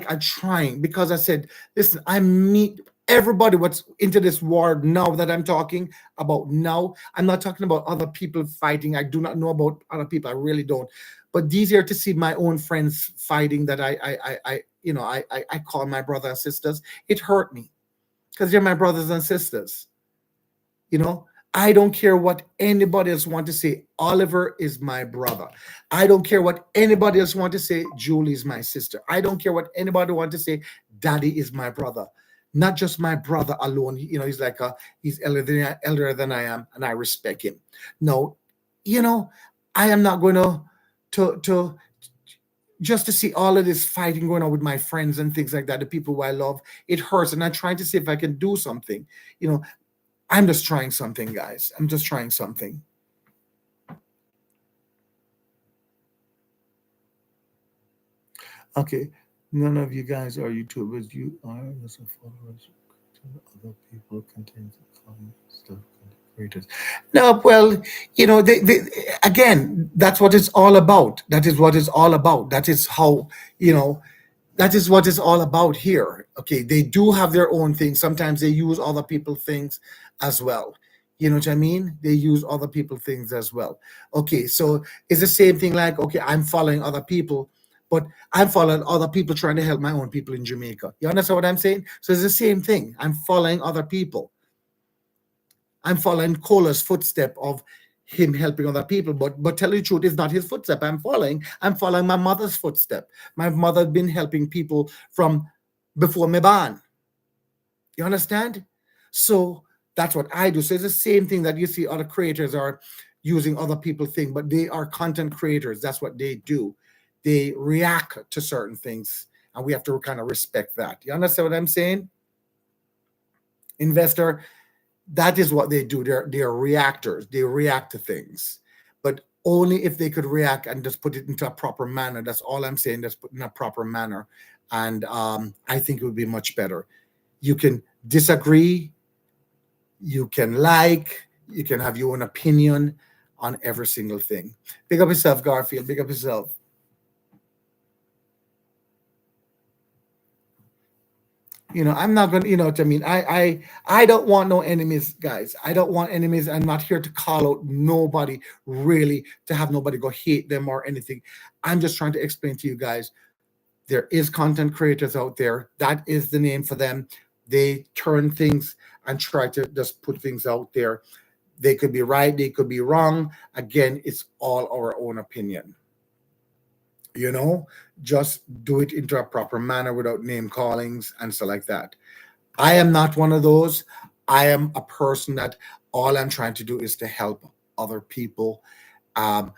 a trying, because I said, listen, I meet everybody what's into this war now that I'm talking about now. I'm not talking about other people fighting. I do not know about other people. I really don't. But these are to see my own friends fighting that I call my brothers and sisters. It hurt me, because they're my brothers and sisters. I don't care what anybody else want to say. Oliver is my brother. I don't care what anybody else want to say. Julie is my sister. I don't care what anybody want to say. Daddy is my brother. Not just my brother alone. He's elder than I am, and I respect him. No, I am not going to just to see all of this fighting going on with my friends and things like that, the people who I love. It hurts, and I'm trying to see if I can do something. I'm just trying something, guys. I'm just trying something. Okay. None of you guys are YouTubers. You are as a followers to other people contains stuff creators. No, well, again, that's what it's all about. That is what it's all about. That is how, that is what it's all about here. Okay, they do have their own things. Sometimes they use other people's things as well. You know what I mean? They use other people's things as well. Okay, so it's the same thing, like, okay, I'm following other people, but I'm following other people trying to help my own people in Jamaica. You understand what I'm saying? So it's the same thing. I'm following other people. I'm following Cola's footstep of him helping other people, but tell you the truth, it's not his footstep I'm following my mother's footstep. My mother had been helping people from before me born. You understand? So that's what I do. So it's the same thing that you see other creators are using other people's thing, but they are content creators. That's what they do. They react to certain things, and we have to kind of respect that. You understand what I'm saying? Investor, that is what they do. They're reactors. They react to things, but only if they could react and just put it into a proper manner. That's all I'm saying. Just put in a proper manner, and I think it would be much better. You can disagree, you can you can have your own opinion. on every single thing. Big up yourself, Garfield. Big up yourself. I'm not gonna, what I mean. I don't want no enemies, guys. I don't want enemies. I'm not here to call out nobody, really, to have nobody go hate them or anything. I'm just trying to explain to you guys, there is content creators out there. That is the name for them. They turn things and try to just put things out there. They could be right, they could be wrong. Again, it's all our own opinion. you know just do it into a proper manner without name callings and stuff like that. I am not one of those. I am a person that all I'm trying to do is to help other people, um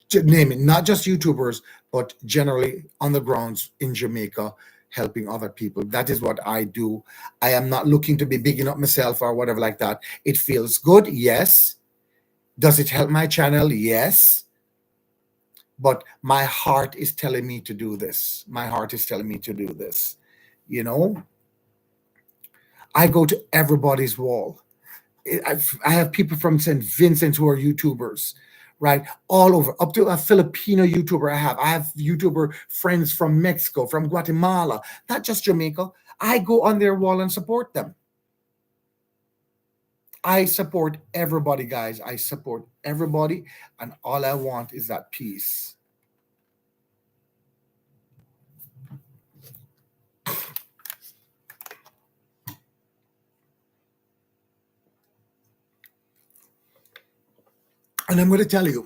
to name it, not just YouTubers, but generally on the grounds in Jamaica, helping other people. That is what I do. I am not looking to be bigging up myself or whatever like that. It feels good, yes. Does it help my channel? Yes. But my heart is telling me to do this. My heart is telling me to do this. You know, I go to everybody's wall. I have people from St. Vincent who are YouTubers, right? All over, up to a Filipino YouTuber I have YouTuber friends from Mexico, from Guatemala, not just Jamaica. I go on their wall and support them. I support everybody, guys. I support everybody. And all I want is that peace. And I'm going to tell you,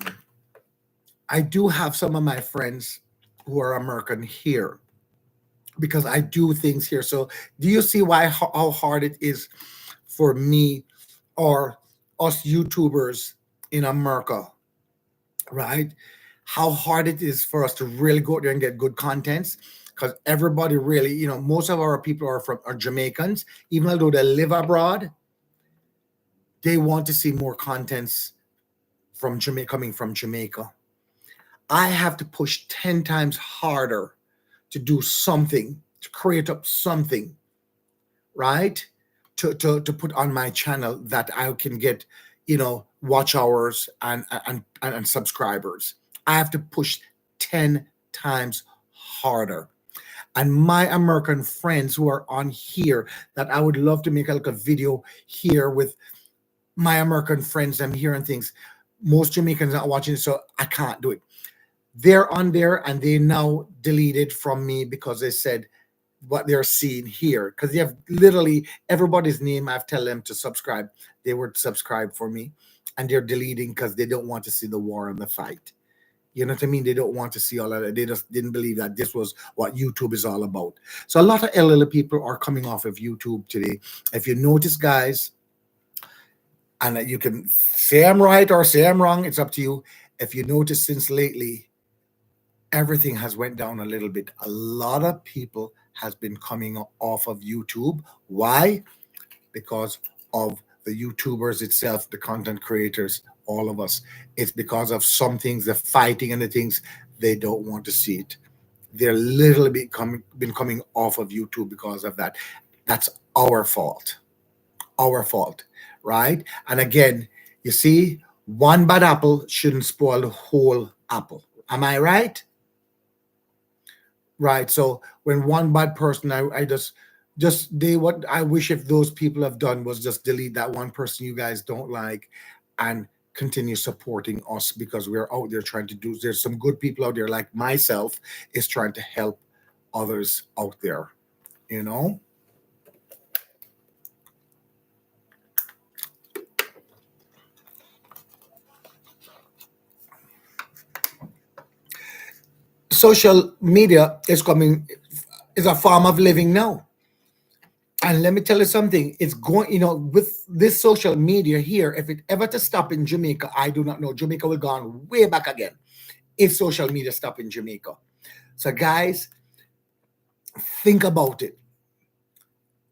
I do have some of my friends who are American here because I do things here. So, do you see why how hard it is for me or us YouTubers in America, right? How hard it is for us to really go there and get good contents because everybody really, most of our people are Jamaicans, even though they live abroad, they want to see more contents from Jamaica coming from Jamaica. I have to push 10 times harder to do something, to create up something, right? To put on my channel that I can get, watch hours and subscribers. I have to push 10 times harder. And my American friends who are on here, that I would love to make like a video here with my American friends. I'm hearing things. Most Jamaicans are watching, so I can't do it. They're on there and they now deleted from me because they said what they're seeing here. Because they have literally everybody's name. I've tell them to subscribe. They would subscribe for me, and they're deleting because they don't want to see the war and the fight. You know what I mean? They don't want to see all of that. They just didn't believe that this was what YouTube is all about. So a lot of elderly people are coming off of YouTube today. If you notice, guys, and you can say I'm right or say I'm wrong, it's up to you. If you notice since lately, everything has went down a little bit. A lot of people has been coming off of YouTube. Why? Because of the YouTubers itself, the content creators, all of us. It's because of some things, the fighting and the things, they don't want to see it. They're literally been coming off of YouTube because of that. That's our fault. Our fault, right? And again, you see, one bad apple shouldn't spoil the whole apple. Am I right? Right. So when one bad person, I just they what I wish if those people have done was just delete that one person you guys don't like and continue supporting us because we're out there trying to do. There's some good people out there like myself is trying to help others out there, you know. Social media is a form of living now. And let me tell you something, it's going, with this social media here, if it ever to stop in Jamaica, I do not know. Jamaica will go on way back again if social media stop in Jamaica. So guys, think about it.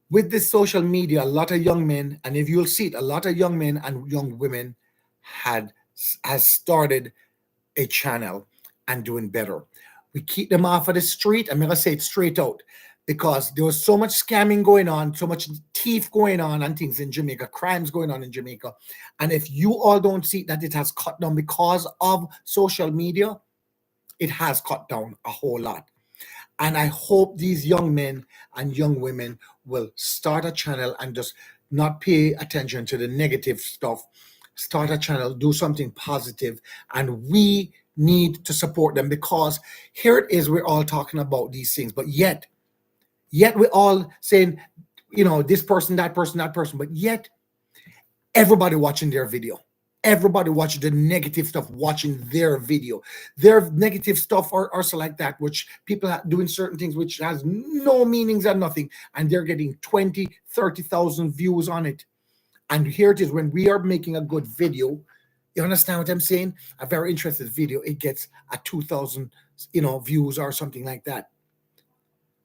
With this social media, a lot of young men, and if you'll see it, a lot of young men and young women has started a channel and doing better. We keep them off of the street. I'm gonna say it straight out because there was so much scamming going on, so much thief going on and things in Jamaica, crimes going on in Jamaica. And if you all don't see that it has cut down because of social media, it has cut down a whole lot. And I hope these young men and young women will start a channel and just not pay attention to the negative stuff. Start a channel, do something positive, and we need to support them, because here it is, we're all talking about these things, but yet we're all saying, this person, that person, that person, but yet everybody watching their video. Everybody watching the negative stuff, watching their video. Their negative stuff are also like that, which people are doing certain things which has no meanings and nothing, and they're getting 20, 30,000 views on it. And here it is, when we are making a good video, you understand what I'm saying? A very interesting video, it gets a 2,000, views or something like that.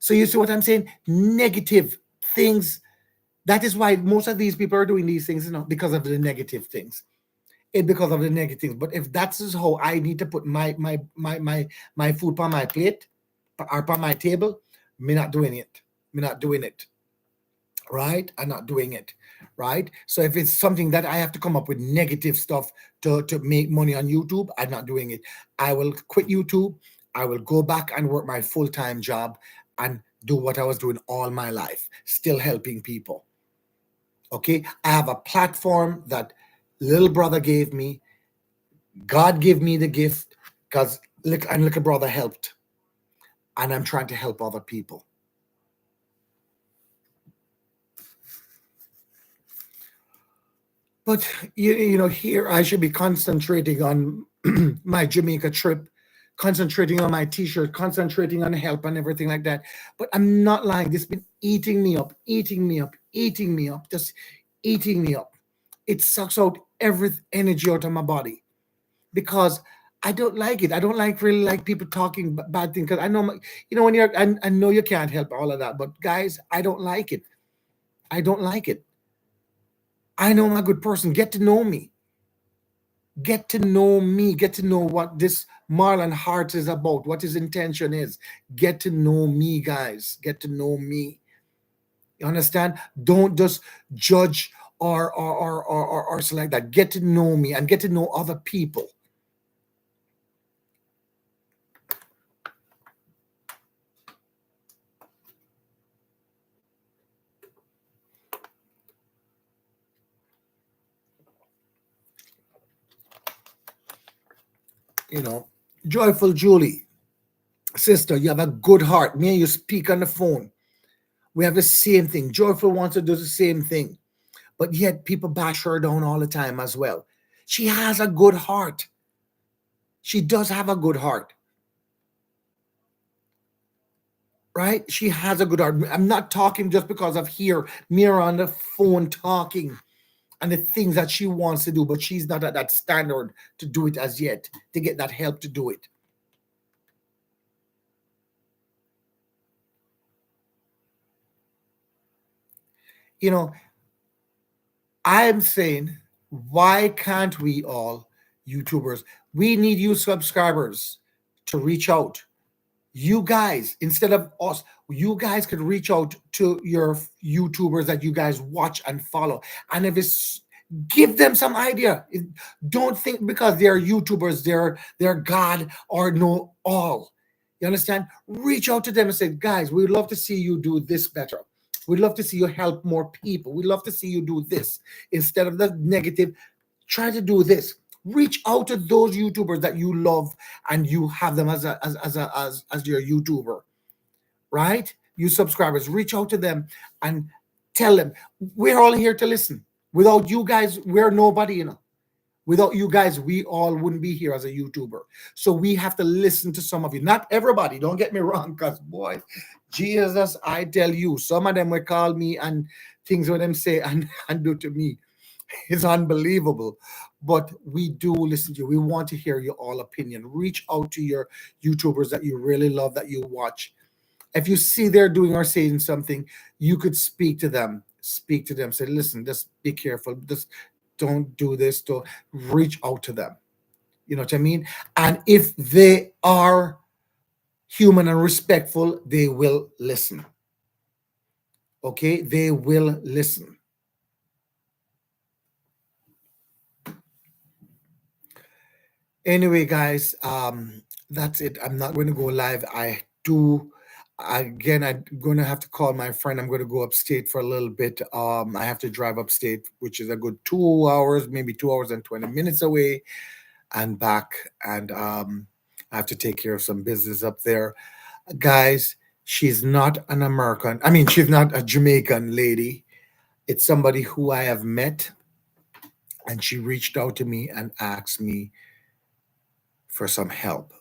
So you see what I'm saying? Negative things. That is why most of these people are doing these things, because of the negative things. Because of the negative. But if that is how I need to put my food on my plate or on my table, me not doing it. Right? I'm not doing it. Right? So if it's something that I have to come up with negative stuff to make money on YouTube, I'm not doing it. I will quit YouTube. I will go back and work my full-time job and do what I was doing all my life, still helping people. Okay? I have a platform that little brother gave me. God gave me the gift because little brother helped. And I'm trying to help other people. But, here I should be concentrating on my Jamaica trip, concentrating on my t-shirt, concentrating on help and everything like that. But I'm not lying. This has been eating me up, just eating me up. It sucks out every energy out of my body because I don't like it. I don't really like people talking bad things, because I know, when I know you can't help all of that, but guys, I don't like it. I don't like it. I know I'm a good person. Get to know me. Get to know me. Get to know what this Marlon Hart is about, what his intention is. Get to know me, guys. Get to know me. You understand? Don't just judge or select that. Get to know me and get to know other people. Joyful Julie, sister, you have a good heart. Me and you speak on the phone. We have the same thing. Joyful wants to do the same thing. But yet people bash her down all the time as well. She has a good heart. She does have a good heart. Right? She has a good heart. I'm not talking just because of me on the phone talking and the things that she wants to do, but she's not at that standard to do it as yet, to get that help to do it. I'm saying, why can't we all, YouTubers, we need you subscribers to reach out. You guys, instead of us, you guys could reach out to your YouTubers that you guys watch and follow. And if it's, give them some idea. Don't think because they're YouTubers, they're God or know all. You understand? Reach out to them and say, guys, we'd love to see you do this better. We'd love to see you help more people. We'd love to see you do this. Instead of the negative, try to do this. Reach out to those YouTubers that you love and you have them as your YouTuber, right? You subscribers, reach out to them and tell them, we're all here to listen. Without you guys, we're nobody, Without you guys, we all wouldn't be here as a YouTuber. So we have to listen to some of you. Not everybody, don't get me wrong, because boy, Jesus, I tell you, some of them will call me and things what them say and do to me. It's unbelievable. But we do listen to you. We want to hear your all opinion. Reach out to your YouTubers that you really love, that you watch. If you see they're doing or saying something, you could speak to them. Speak to them. Say, listen, just be careful. Just don't do this. Don't reach out to them. You know what I mean? And if they are human and respectful, they will listen. Okay, they will listen. Anyway, guys, that's it. I'm not going to go live. I'm going to have to call my friend. I'm going to go upstate for a little bit. I have to drive upstate, which is a good 2 hours, maybe 2 hours and 20 minutes away and back. And I have to take care of some business up there. Guys, she's not an American. I mean, she's not a Jamaican lady. It's somebody who I have met, and she reached out to me and asked me for some help.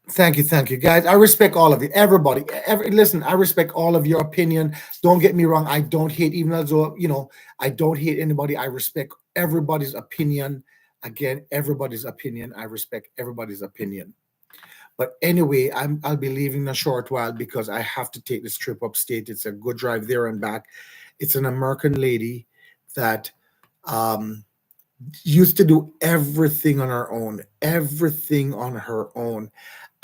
Thank you, guys. I respect all of you, everybody. Listen, I respect all of your opinion. Don't get me wrong. I don't hate, even though I don't hate anybody. I respect everybody's opinion. Again, everybody's opinion. I respect everybody's opinion. But anyway, I'll be leaving in a short while because I have to take this trip upstate. It's a good drive there and back. It's an American lady that um, used to do everything on her own, everything on her own.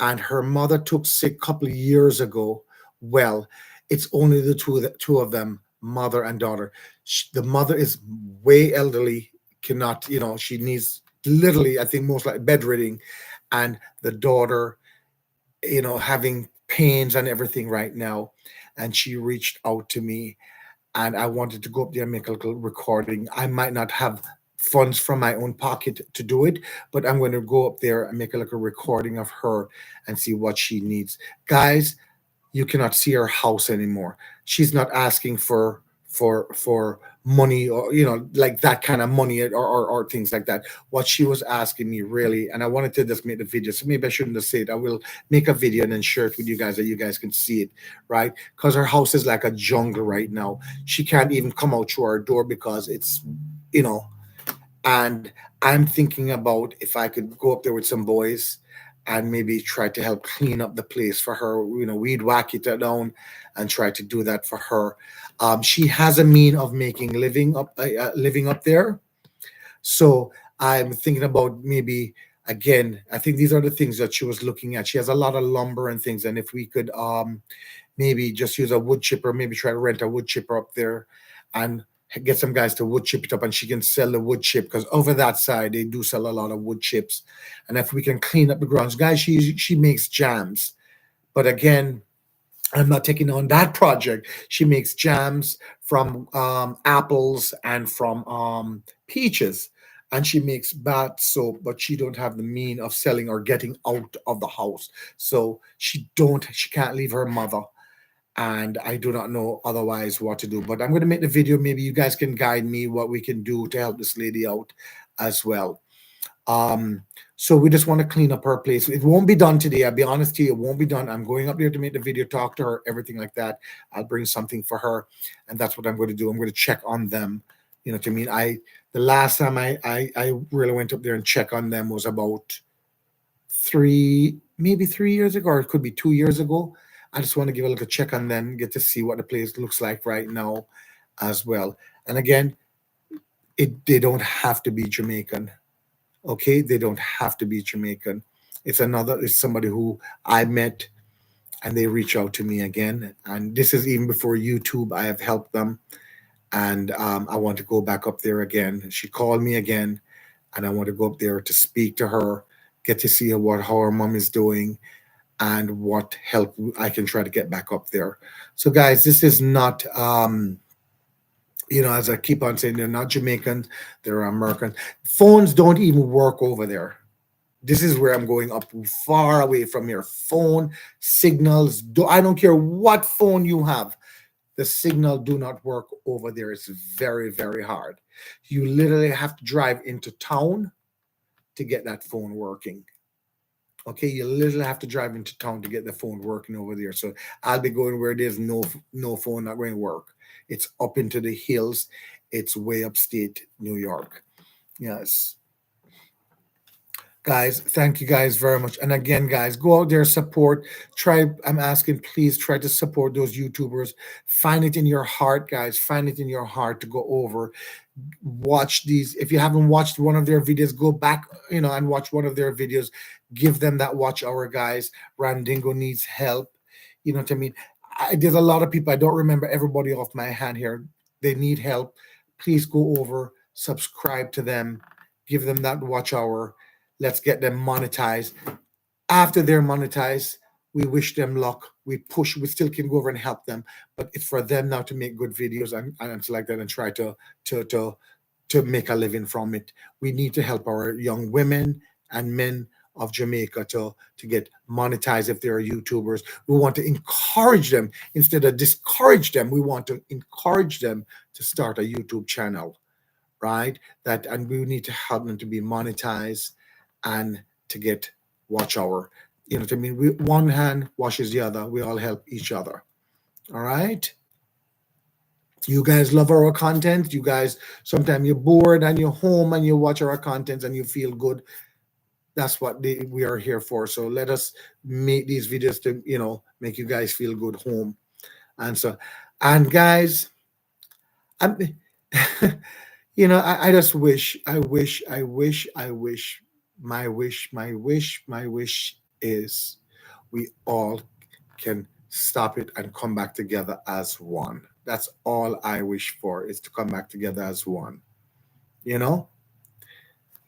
And her mother took sick a couple of years ago. Well, it's only the two of them, mother and daughter. The mother is way elderly, cannot, she needs literally, I think, most like bedridden, and the daughter, having pains and everything right now. And she reached out to me, and I wanted to go up there and make a little recording. I might not have funds from my own pocket to do it, but I'm going to go up there and make a little recording of her and see what she needs. Guys, you cannot see her house anymore. She's not asking for money, or like that kind of money, or things like that. What she was asking me, really, and I wanted to just make the video, so maybe I shouldn't have said it. I will make a video and then share it with you guys, that you guys can see it, right? Because her house is like a jungle right now. She can't even come out through our door because it's you know and I'm thinking about if I could go up there with some boys and maybe try to help clean up the place for her. We'd whack it down and try to do that for her. She has a mean of making living up there, so I'm thinking about maybe, again, I think these are the things that she was looking at. She has a lot of lumber and things, and if we could maybe just use a wood chipper, maybe try to rent a wood chipper up there and get some guys to wood chip it up, and she can sell the wood chip, because over that side they do sell a lot of wood chips. And if we can clean up the grounds, guys, she makes jams. But again, I'm not taking on that project. She makes jams from apples and from peaches, and she makes bath soap, but she don't have the mean of selling or getting out of the house. So she can't leave her mother, and I do not know otherwise what to do. But I'm going to make the video. Maybe you guys can guide me what we can do to help this lady out as well. Um, so we just want to clean up her place. It won't be done today. I'll be honest to you, it won't be done. I'm going up there to make the video, talk to her, everything like that. I'll bring something for her, and that's what I'm going to do. I'm going to check on them. You know what I mean? The last time I really went up there and check on them was about maybe 3 years ago, or it could be 2 years ago. I just want to give a little check on them, get to see what the place looks like right now as well. And again, they don't have to be Jamaican. Okay, they don't have to be Jamaican. It's somebody who I met, and they reach out to me again. And this is even before YouTube. I have helped them, and I want to go back up there again. She called me again, and I want to go up there to speak to her, get to see how her mom is doing, and what help I can try to get back up there. So, guys, this is not, as I keep on saying, they're not Jamaicans, they're American. Phones don't even work over there. This is where I'm going, up far away from here. Phone signals, I don't care what phone you have, the signal do not work over there. It's very, very hard. You literally have to drive into town to get that phone working. Okay, you literally have to drive into town to get the phone working over there. So I'll be going where there's no phone not going to work. It's up into the hills. It's way upstate New York. Yes. Guys, thank you guys very much. And again, guys, go out there, support. I'm asking, please try to support those YouTubers. Find it in your heart, guys. Find it in your heart to go over. Watch these. If you haven't watched one of their videos, go back, and watch one of their videos. Give them that watch hour, guys. Randingo needs help. You know what I mean? there's a lot of people. I don't remember everybody off my hand here. They need help. Please go over, subscribe to them, give them that watch hour. Let's get them monetized. After they're monetized, we wish them luck. We still can go over and help them. But it's for them now to make good videos and like that and try to make a living from it. We need to help our young women and men of Jamaica to get monetized if they're YouTubers. We want to encourage them instead of discourage them. We want to encourage them to start a YouTube channel, right? And we need to help them to be monetized and to get watch hour. You know what I mean? One hand washes the other. We all help each other. All right. You guys love our content. You guys, sometimes you're bored and you're home and you watch our content and you feel good. That's what we are here for. So let us make these videos to, make you guys feel good home. And guys, I'm, I just wish, my wish is we all can stop it and come back together as one. That's all I wish for, is to come back together as one.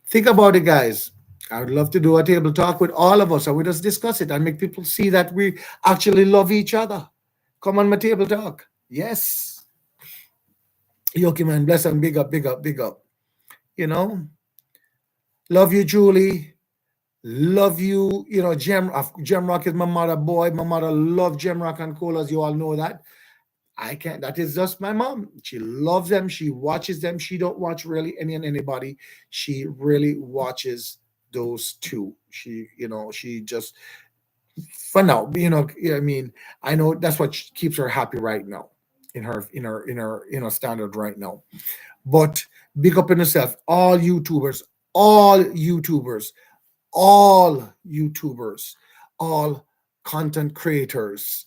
Think about it, guys. I would love to do a table talk with all of us, and we just discuss it and make people see that we actually love each other. Come on my table talk. Yes. Yoki man, bless and big up, big up, big up. Love you, Julie. Love you. Gemrock is my mother, boy. My mother loved Gemrock and Colas. You all know that. I can't. That is just my mom. She loves them. She watches them. She don't watch really anybody. She really watches those two. She just, for now, I know that's what keeps her happy right now in her standard right now. But big up in yourself, all YouTubers, all content creators,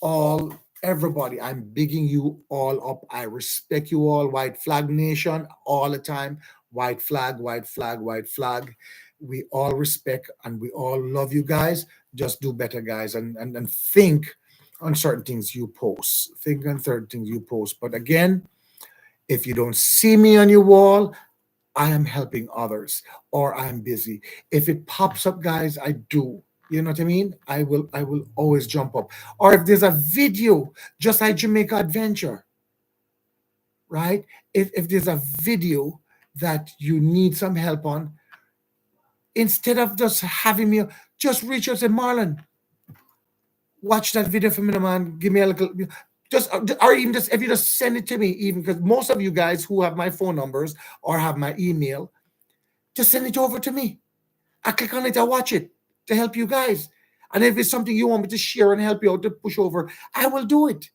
all everybody. I'm bigging you all up. I respect you all. White Flag Nation all the time. White flag, white flag, white flag. We all respect and we all love you guys. Just do better, guys, and think on certain things you post. Think on certain things you post. But again, if you don't see me on your wall, I am helping others or I'm busy. If it pops up, guys, I do. You know what I mean? I will always jump up. Or if there's a video, just like Jamaica Adventure, right? If there's a video that you need some help on, instead of just having me, just reach out and say, Marlon, watch that video for me, man. Give me a little, or even just, if you just send it to me, even because most of you guys who have my phone numbers or have my email, just send it over to me. I click on it, I watch it to help you guys. And if it's something you want me to share and help you out to push over, I will do it.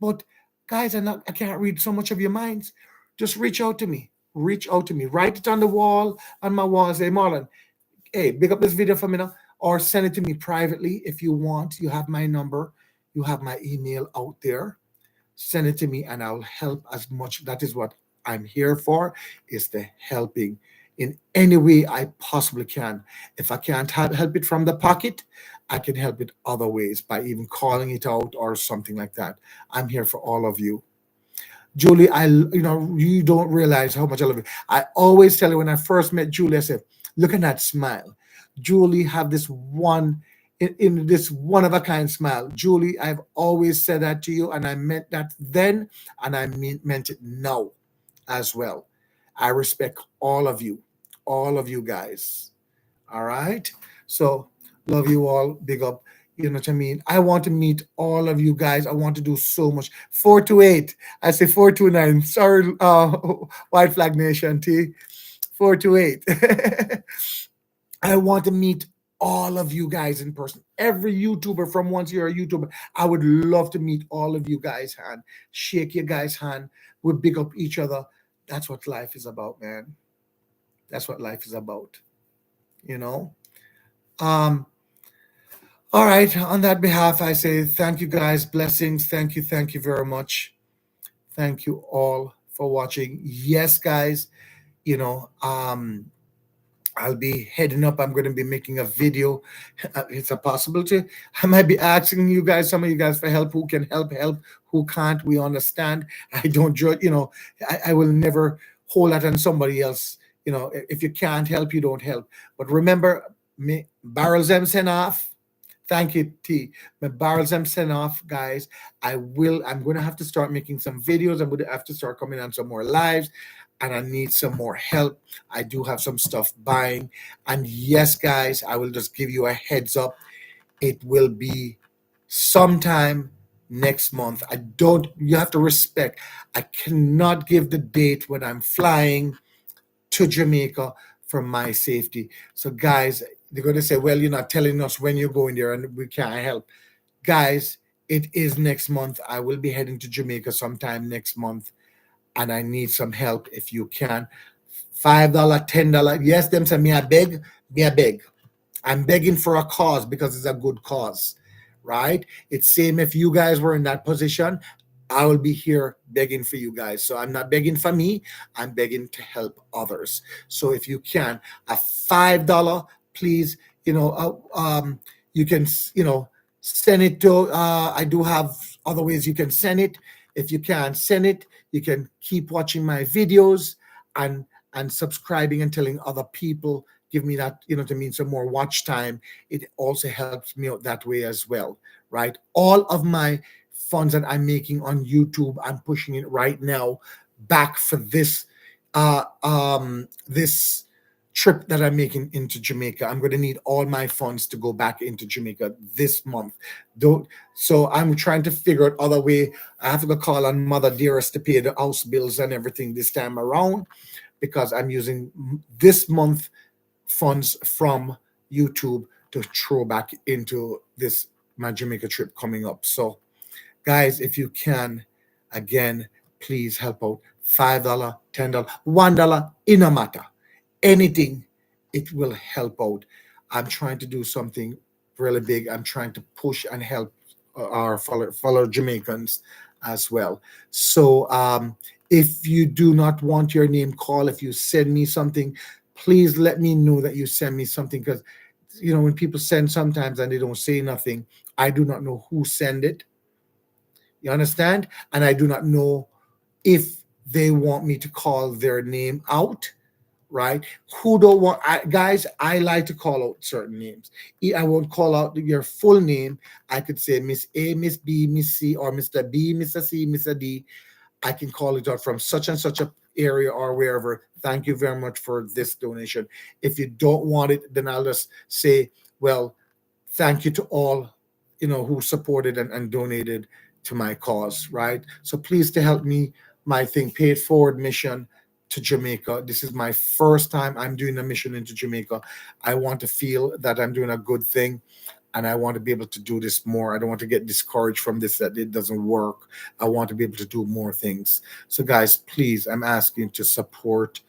But guys, I can't read so much of your minds. Just reach out to me. Reach out to me. Write it on the wall, on my wall, and say, Marlon, hey, big up this video for me now. Or send it to me privately if you want. You have my number. You have my email out there. Send it to me and I'll help as much. That is what I'm here for, is the helping in any way I possibly can. If I can't help it from the pocket, I can help it other ways by even calling it out or something like that. I'm here for all of you. Julie, you don't realize how much I love you. I always tell you, when I first met Julie, I said, look at that smile. Julie have this one in this one of a kind smile. Julie, I've always said that to you, and I meant that then, and I meant it now as well. I respect all of you guys. All right. So love you all. Big up. You know what I mean? I want to meet all of you guys. I want to do so much. 428. I say 429. Sorry, White Flag Nation T. 428. I want to meet all of you guys in person. Every YouTuber from once you're a YouTuber, I would love to meet all of you guys' hand. Shake your guys' hand. We big up each other. That's what life is about, man. That's what life is about. All right. On that behalf, I say thank you, guys. Blessings. Thank you. Thank you very much. Thank you all for watching. Yes, guys. I'll be heading up. I'm going to be making a video. It's a possibility. I might be asking you guys, some of you guys, for help. Who can help? Who can't? We understand. I don't judge. I will never hold that on somebody else. If you can't help, you don't help. But remember, me barrels them sent off. Thank you, T. My barrels I'm sent off, guys. I'm going to have to start making some videos. I'm going to have to start coming on some more lives, and I need some more help. I do have some stuff buying. And yes, guys, I will just give you a heads up. It will be sometime next month. You have to respect. I cannot give the date when I'm flying to Jamaica for my safety. So, guys, they're going to say, well, you're not telling us when you're going there and we can't help. Guys, it is next month. I will be heading to Jamaica sometime next month, and I need some help if you can. $5, $10. Yes, them say me I beg, me I beg. I'm begging for a cause because it's a good cause, right? It's same if you guys were in that position. I will be here begging for you guys. So I'm not begging for me. I'm begging to help others. So if you can, a $5, please, you can, send it to. I do have other ways you can send it. If you can't send it, you can keep watching my videos and subscribing and telling other people. Give me that, to mean some more watch time. It also helps me out that way as well, right? All of my funds that I'm making on YouTube, I'm pushing it right now back for this this trip that I'm making into Jamaica. I'm going to need all my funds to go back into Jamaica this month. So I'm trying to figure out other way. I have to go call on Mother Dearest to pay the house bills and everything this time around, because I'm using this month funds from YouTube to throw back into this my Jamaica trip coming up. So, guys, if you can, again, please help out. $5, $10, $1, in no matter. Anything, it will help out. I'm trying to do something really big. I'm trying to push and help our fellow Jamaicans as well. So, if you do not want your name called, if you send me something, please let me know that you send me something, because when people send sometimes and they don't say nothing, I do not know who sent it. You understand? And I do not know if they want me to call their name out, right? Who don't want, guys, I like to call out certain names. I won't call out your full name. I could say Miss A, Miss B, Miss C, or Mr. B, Mr. C, Mr. D. I can call it out from such and such a area or wherever. Thank you very much for this donation. If you don't want it, then I'll just say, well, thank you to all, who supported and donated to my cause, right? So please, to help me, my thing, Pay It Forward mission to Jamaica. This is my first time I'm doing a mission into Jamaica. I want to feel that I'm doing a good thing, and I want to be able to do this more. I don't want to get discouraged from this, that it doesn't work. I want to be able to do more things. So, guys, please, I'm asking to support,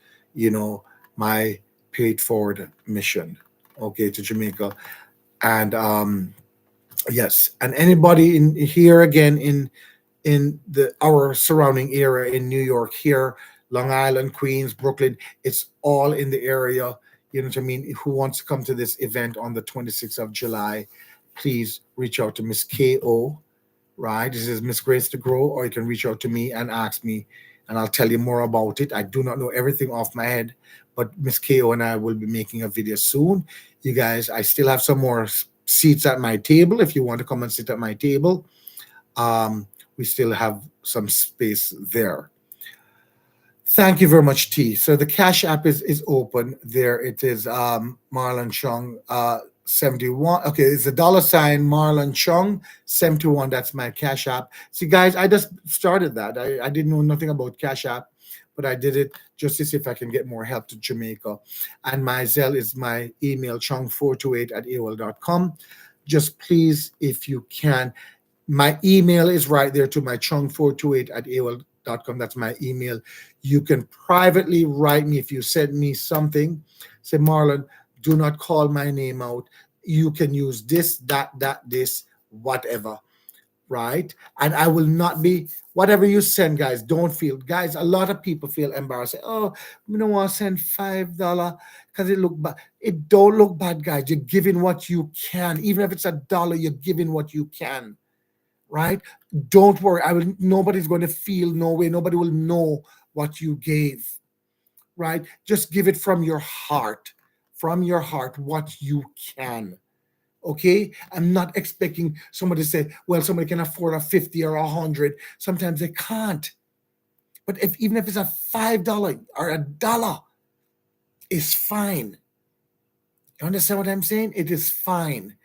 my Pay It Forward mission, okay, to Jamaica. And yes, and anybody in here, again, in our surrounding area in New York here, Long Island, Queens, Brooklyn, it's all in the area. You know what I mean? Who wants to come to this event on the 26th of July? Please reach out to Miss KO, right? This is Miss Grace to Grow, or you can reach out to me and ask me, and I'll tell you more about it. I do not know everything off my head, but Miss KO and I will be making a video soon. You guys, I still have some more seats at my table. If you want to come and sit at my table, we still have some space there. Thank you very much, T. So the Cash App is open. There it is, Marlon Chung 71. Okay, it's a $ Marlon Chung 71. That's my Cash App. See, guys, I just started that. I didn't know nothing about Cash App, but I did it just to see if I can get more help to Jamaica. And my Zelle is my email, chung428@aol.com. Just please, if you can, my email is right there to my chung428@aol.com. That's my email. You can privately write me if you send me something. Say, Marlon, do not call my name out. You can use this, that, this, whatever, right? And I will not be, whatever you send, guys, don't feel, guys, a lot of people feel embarrassed. Say, oh, you don't want to send $5 because it look bad. It don't look bad, guys. You're giving what you can. Even if it's $1, you're giving what you can, right? Don't worry. Nobody's going to feel no way. Nobody will know what you gave, right? Just give it from your heart, what you can. Okay, I'm not expecting somebody to say, well, somebody can afford a 50 or 100. Sometimes they can't. But even if it's a $5 or $1, it's fine. You understand what I'm saying? It is fine.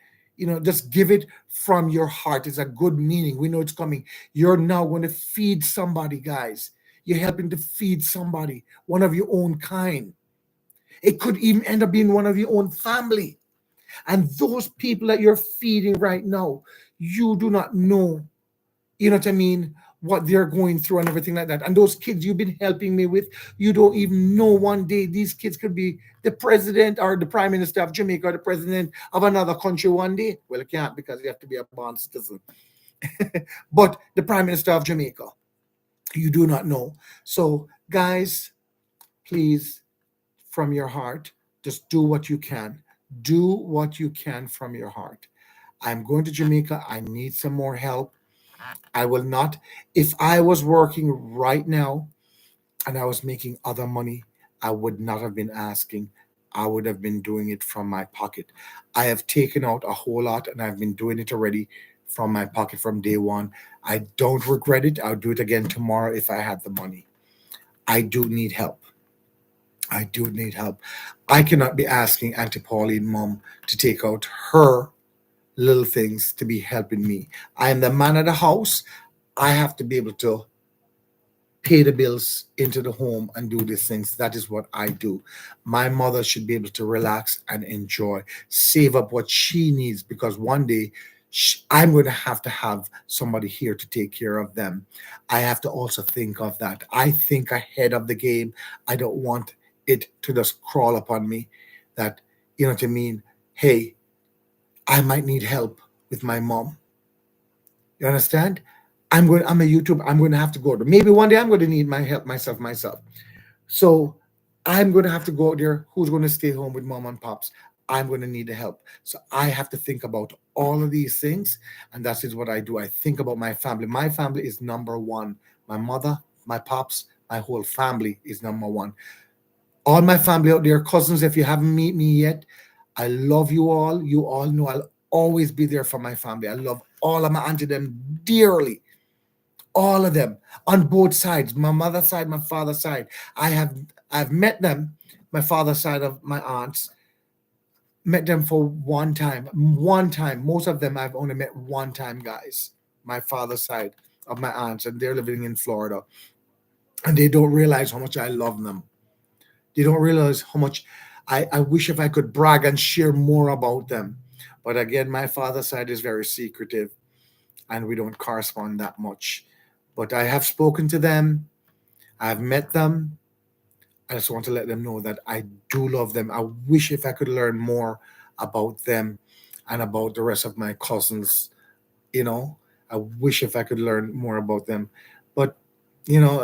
Just give it from your heart. It's a good meaning. We know it's coming. You're now going to feed somebody, guys. You're helping to feed somebody, one of your own kind. It could even end up being one of your own family. And those people that you're feeding right now, you do not know, you know what I mean, what they're going through and everything like that. And those kids you've been helping me with, you don't even know one day these kids could be the president or the prime minister of Jamaica or the president of another country one day. Well, it can't because you have to be a born citizen. But the prime minister of Jamaica, you do not know. So, guys, please, from your heart, just do what you can. Do what you can from your heart. I'm going to Jamaica. I need some more help. I will not, if I was working right now and I was making other money, I would not have been asking. I would have been doing it from my pocket. I have taken out a whole lot and I've been doing it already from my pocket from day one. I don't regret it. I'll do it again tomorrow if I had the money. I do need help. I do need help. I cannot be asking Auntie Pauline mom to take out her little things to be helping me. I am the man of the house. I have to be able to pay the bills into the home and do these things. That is what I do. My mother should be able to relax and enjoy, save up what she needs because one day I'm going to have somebody here to take care of them. I have to also think of that. I think ahead of the game. I don't want it to just crawl upon me that, you know what I mean? Hey, I might need help with my mom. You understand? I'm a YouTube. I'm going to have to go there. Maybe one day I'm going to need my help myself. So I'm going to have to go out there. Who's going to stay home with mom and pops? I'm going to need the help. So I have to think about all of these things. And that is what I do. I think about my family. My family is number one. My mother, my pops, my whole family is number one. All my family out there, cousins, if you haven't met me yet, I love you all. You all know I'll always be there for my family. I love all of my auntie them dearly. All of them on both sides, my mother's side, my father's side. I've met them, my father's side of my aunts, met them for one time. One time. Most of them I've only met one time, guys. My father's side of my aunts, and they're living in Florida. And they don't realize how much I love them. They don't realize how much I wish if I could brag and share more about them. But again, my father's side is very secretive and we don't correspond that much. But I have spoken to them, I've met them. I just want to let them know that I do love them. I wish if I could learn more about them and about the rest of my cousins, you know. I wish if I could learn more about them. But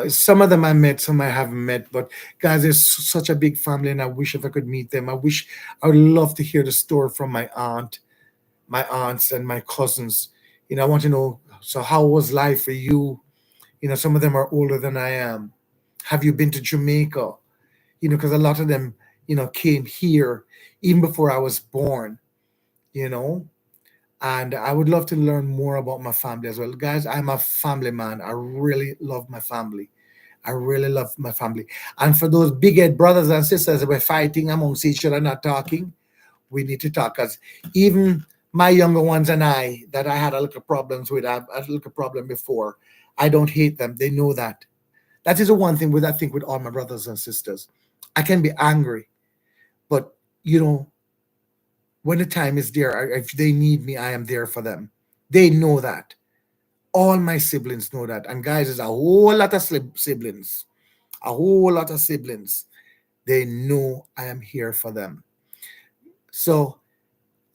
some of them I met, some I haven't met. But guys, there's such a big family, and I wish if I could meet them. I would love to hear the story from my aunts and my cousins. I want to know. So, how was life for you? Some of them are older than I am. Have you been to Jamaica? Because a lot of them, came here even before I was born. You know, and I would love to learn more about my family as well. Guys, I'm a family man. I really love my family. I really love my family. And for those big head brothers and sisters that were fighting amongst each other, not talking, we need to talk. Because even my younger ones and I, that I had a little problems with, I had a little problem before. I don't hate them. They know that. That is the one thing with I think with all my brothers and sisters. I can be angry, but when the time is there, if they need me, I am there for them. They know that. All my siblings know that. And guys, there's a whole lot of siblings. A whole lot of siblings. They know I am here for them. So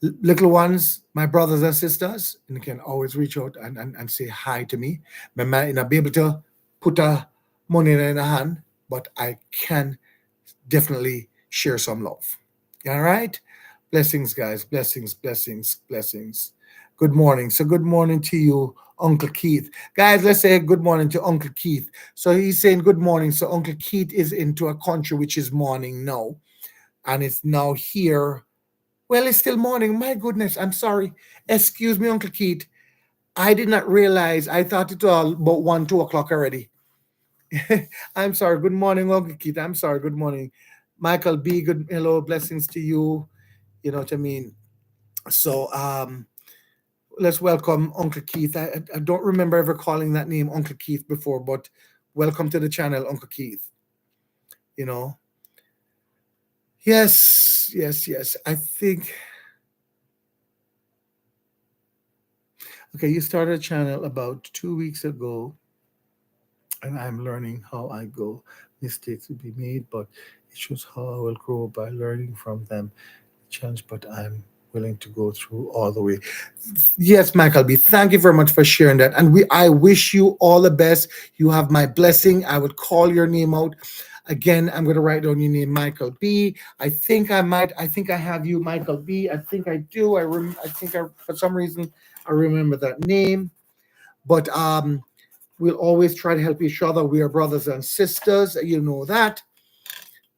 Little ones, my brothers and sisters, and you can always reach out and say hi to me. I might not be able to put a money in a hand, but I can definitely share some love. All right? Blessings, guys. Blessings, blessings, blessings. Good morning. So, good morning to you, Uncle Keith. Guys, let's say good morning to Uncle Keith. So, he's saying good morning. So, Uncle Keith is into a country which is morning now, and it's now here. Well, it's still morning. My goodness, I'm sorry. Excuse me, Uncle Keith. I did not realize. I thought it was about 1, 2 o'clock already. I'm sorry. Good morning, Uncle Keith. I'm sorry. Good morning. Michael B. Good hello, blessings to you. You know what I mean? So let's welcome Uncle Keith. I don't remember ever calling that name Uncle Keith before, but welcome to the channel, Uncle Keith. You know. Yes, yes, yes. I think okay, you started a channel about 2 weeks ago, and I'm learning how I go. Mistakes will be made, but it shows how I will grow by learning from them. Challenge, but I'm willing to go through all the way. Yes, Michael B. Thank you very much for sharing that. And I wish you all the best. You have my blessing. I would call your name out. Again, I'm going to write down your name, Michael B. I think I have you, Michael B. I think I do. I think for some reason, I remember that name. But we'll always try to help each other. We are brothers and sisters. You know that.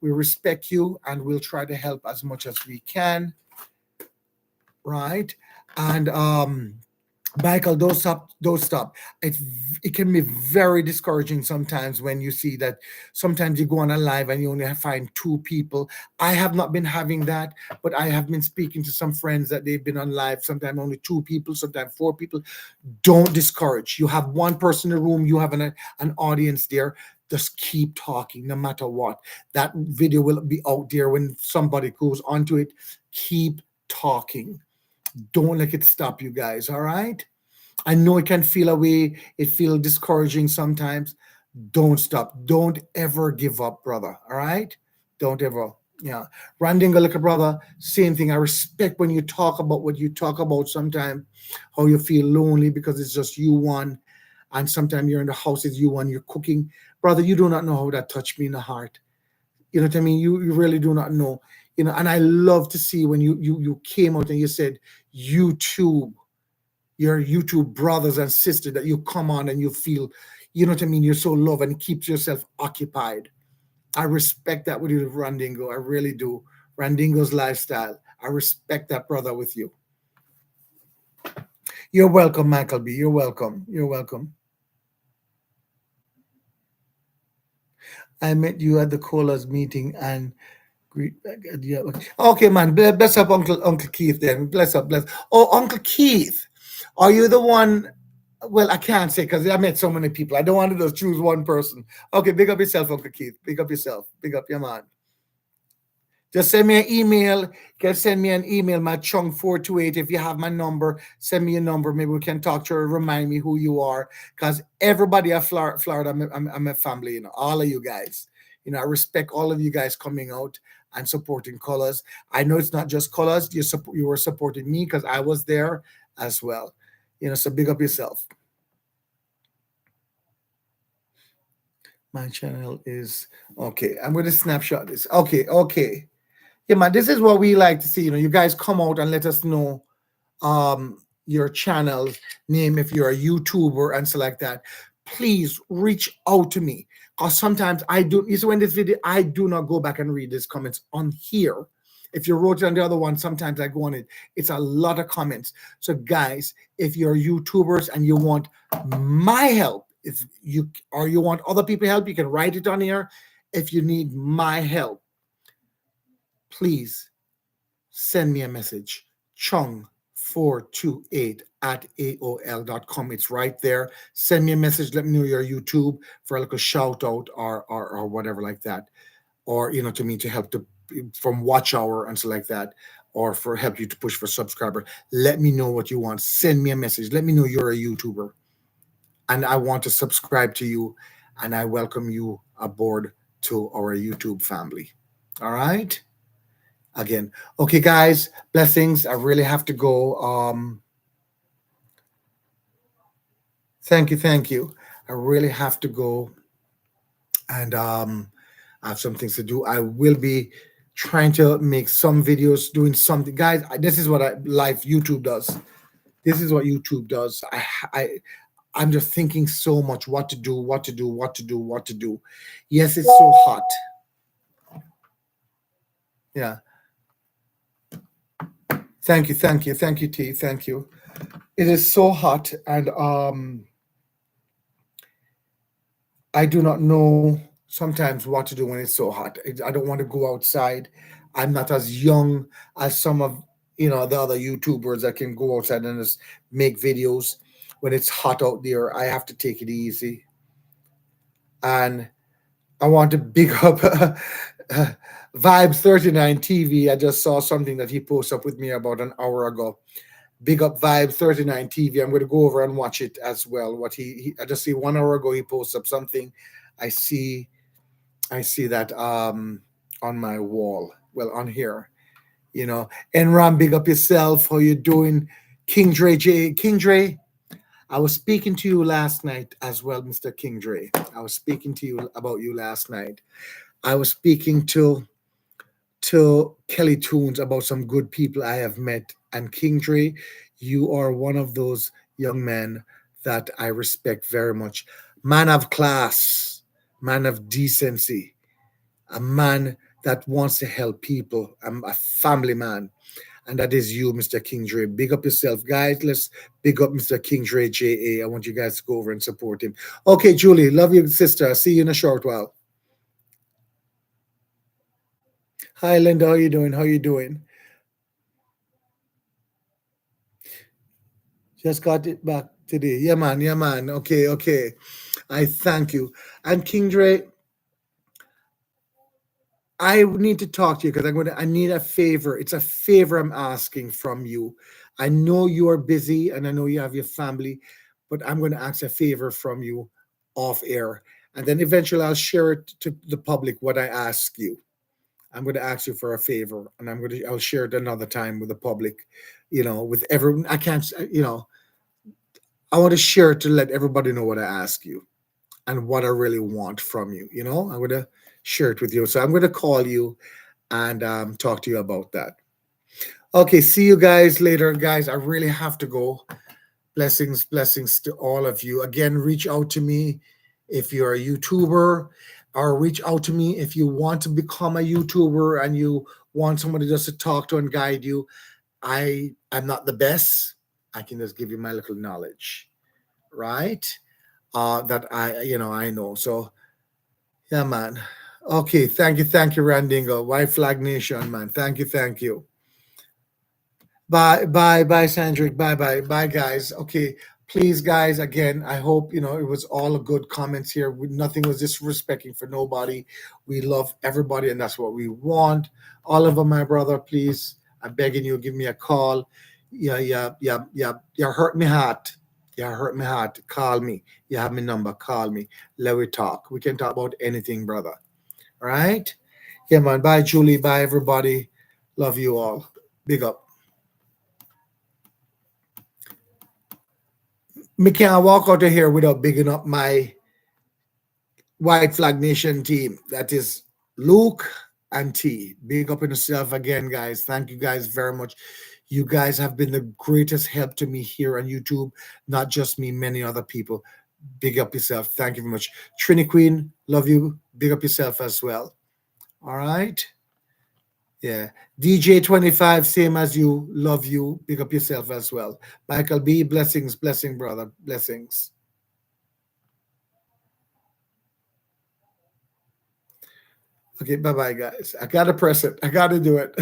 We respect you and we'll try to help as much as we can. Right. And Michael, don't stop. It can be very discouraging sometimes when you see that sometimes you go on a live and you only find 2 people. I have not been having that, but I have been speaking to some friends that they've been on live, sometimes only 2 people, sometimes 4 people. Don't discourage. You have one person in the room, you have an audience there. Just keep talking no matter what. That video will be out there when somebody goes onto it. Keep talking. Don't let it stop you guys, all right? I know it can feel away, it feels discouraging sometimes. Don't stop. Don't ever give up, brother. All right? Don't ever. Yeah. Randinga, like a brother, same thing. I respect when you talk about what you talk about sometimes, how you feel lonely because it's just you one. And sometimes you're in the house, it's you one, you're cooking. Brother, you do not know how that touched me in the heart. You know what I mean? You really do not know. You know, and I love to see when you came out and you said YouTube, your YouTube brothers and sisters that you come on and you feel, you know what I mean? You're so loved and keeps yourself occupied. I respect that with you, Randingo. I really do. Randingo's lifestyle. I respect that brother with you. You're welcome, Michael B. You're welcome. You're welcome. I met you at the callers meeting and yeah. Okay, man. Bless up, Uncle Keith. Then bless up, bless. Oh, Uncle Keith, are you the one? Well, I can't say because I met so many people. I don't want to just choose one person. Okay, big up yourself, Uncle Keith. Big up yourself. Big up your man. Just send me an email. You can send me an email, my chung428. If you have my number, send me a number. Maybe we can talk to you, remind me who you are. Because everybody at Florida, I'm a family, all of you guys. I respect all of you guys coming out and supporting Colors. I know it's not just Colors. You were supporting me because I was there as well. So big up yourself. My channel is okay. I'm going to snapshot this. Okay. Yeah, man, this is what we like to see. You guys come out and let us know your channel name if you're a YouTuber and so like that. Please reach out to me because sometimes I do. You see, when this video, I do not go back and read these comments on here. If you wrote it on the other one, sometimes I go on it. It's a lot of comments. So, guys, if you're YouTubers and you want my help, if you want other people help, you can write it on here. If you need my help, please send me a message. Chung428 at AOL.com. It's right there. Send me a message. Let me know your YouTube for like a shout out or whatever like that. Or, to help from watch hour and so like that. Or for help you to push for subscriber. Let me know what you want. Send me a message. Let me know you're a YouTuber. And I want to subscribe to you. And I welcome you aboard to our YouTube family. All right? again. Okay, guys, blessings. I really have to go. Thank you, thank you. I really have to go, and I have some things to do. I will be trying to make some videos, doing something, guys. This is what live YouTube does. This is what YouTube does. I'm just thinking so much what to do, what to do, what to do, what to do. Yes, it's so hot. Yeah. Thank you, thank you, thank you, T. Thank you. It is so hot, and I do not know sometimes what to do when it's so hot. I don't want to go outside. I'm not as young as some of the other YouTubers that can go outside and just make videos when it's hot out there. I have to take it easy, and I want to big up Vibes 39 TV. I just saw something that he posted up with me about an hour ago. Big up Vibe 39 TV. I'm going to go over and watch it as well. What I just see 1 hour ago he posted up something. I see that on my wall. Well, on here, Enram, big up yourself. How you doing? King Dre. I was speaking to you last night as well, Mr. King Dre. I was speaking to you about you last night. I was speaking to Kelly Toons about some good people I have met. And King Dre, you are one of those young men that I respect very much. Man of class, man of decency, a man that wants to help people. I'm a family man. And that is you, Mr. King Dre. Big up yourself, guys. Let's big up Mr. King Dre JA. I want you guys to go over and support him. Okay, Julie, love you, sister. I'll see you in a short while. Hi, Linda. How you doing? How you doing? Just got it back today. Yeah, man. Yeah, man. Okay, okay. I thank you. And King Dre, I need to talk to you because I need a favor. It's a favor I'm asking from you. I know you are busy and I know you have your family, but I'm going to ask a favor from you off air. And then eventually I'll share it to the public what I ask you. I'm going to ask you for a favor and I'll share it another time with the public, with everyone. I can't, I want to share it to let everybody know what I ask you and what I really want from you. I'm going to share it with you. So I'm going to call you and talk to you about that. Okay, see you guys later, guys. I really have to go. Blessings, blessings to all of you. Again, reach out to me if you're a YouTuber, or reach out to me if you want to become a YouTuber and you want somebody just to talk to and guide you. I'm not the best. I can just give you my little knowledge, right? That I know. So yeah, man. Okay, thank you, Randingo. White Flag Nation, man. Thank you, thank you. Bye, Sandrick. Bye, guys. Okay, please, guys. Again, I hope it was all good comments here. Nothing was disrespecting for nobody. We love everybody, and that's what we want. Oliver, my brother, please. I'm begging you, give me a call. Yeah. You hurt me heart. You hurt me heart. Call me. You have my number. Call me. Let we talk. We can talk about anything, brother. All right? Yeah, man. Bye, Julie. Bye, everybody. Love you all. Big up. Me can't walk out of here without bigging up my White Flag Nation team. That is Luke and T. Big up in yourself again, guys. Thank you guys very much. You guys have been the greatest help to me here on YouTube. Not just me, many other people. Big up yourself. Thank you very much. Trini Queen, love you. Big up yourself as well. All right. Yeah. DJ25, same as you. Love you. Big up yourself as well. Michael B, blessings, brother. Blessings. Okay, bye-bye, guys. I gotta press it. I gotta do it.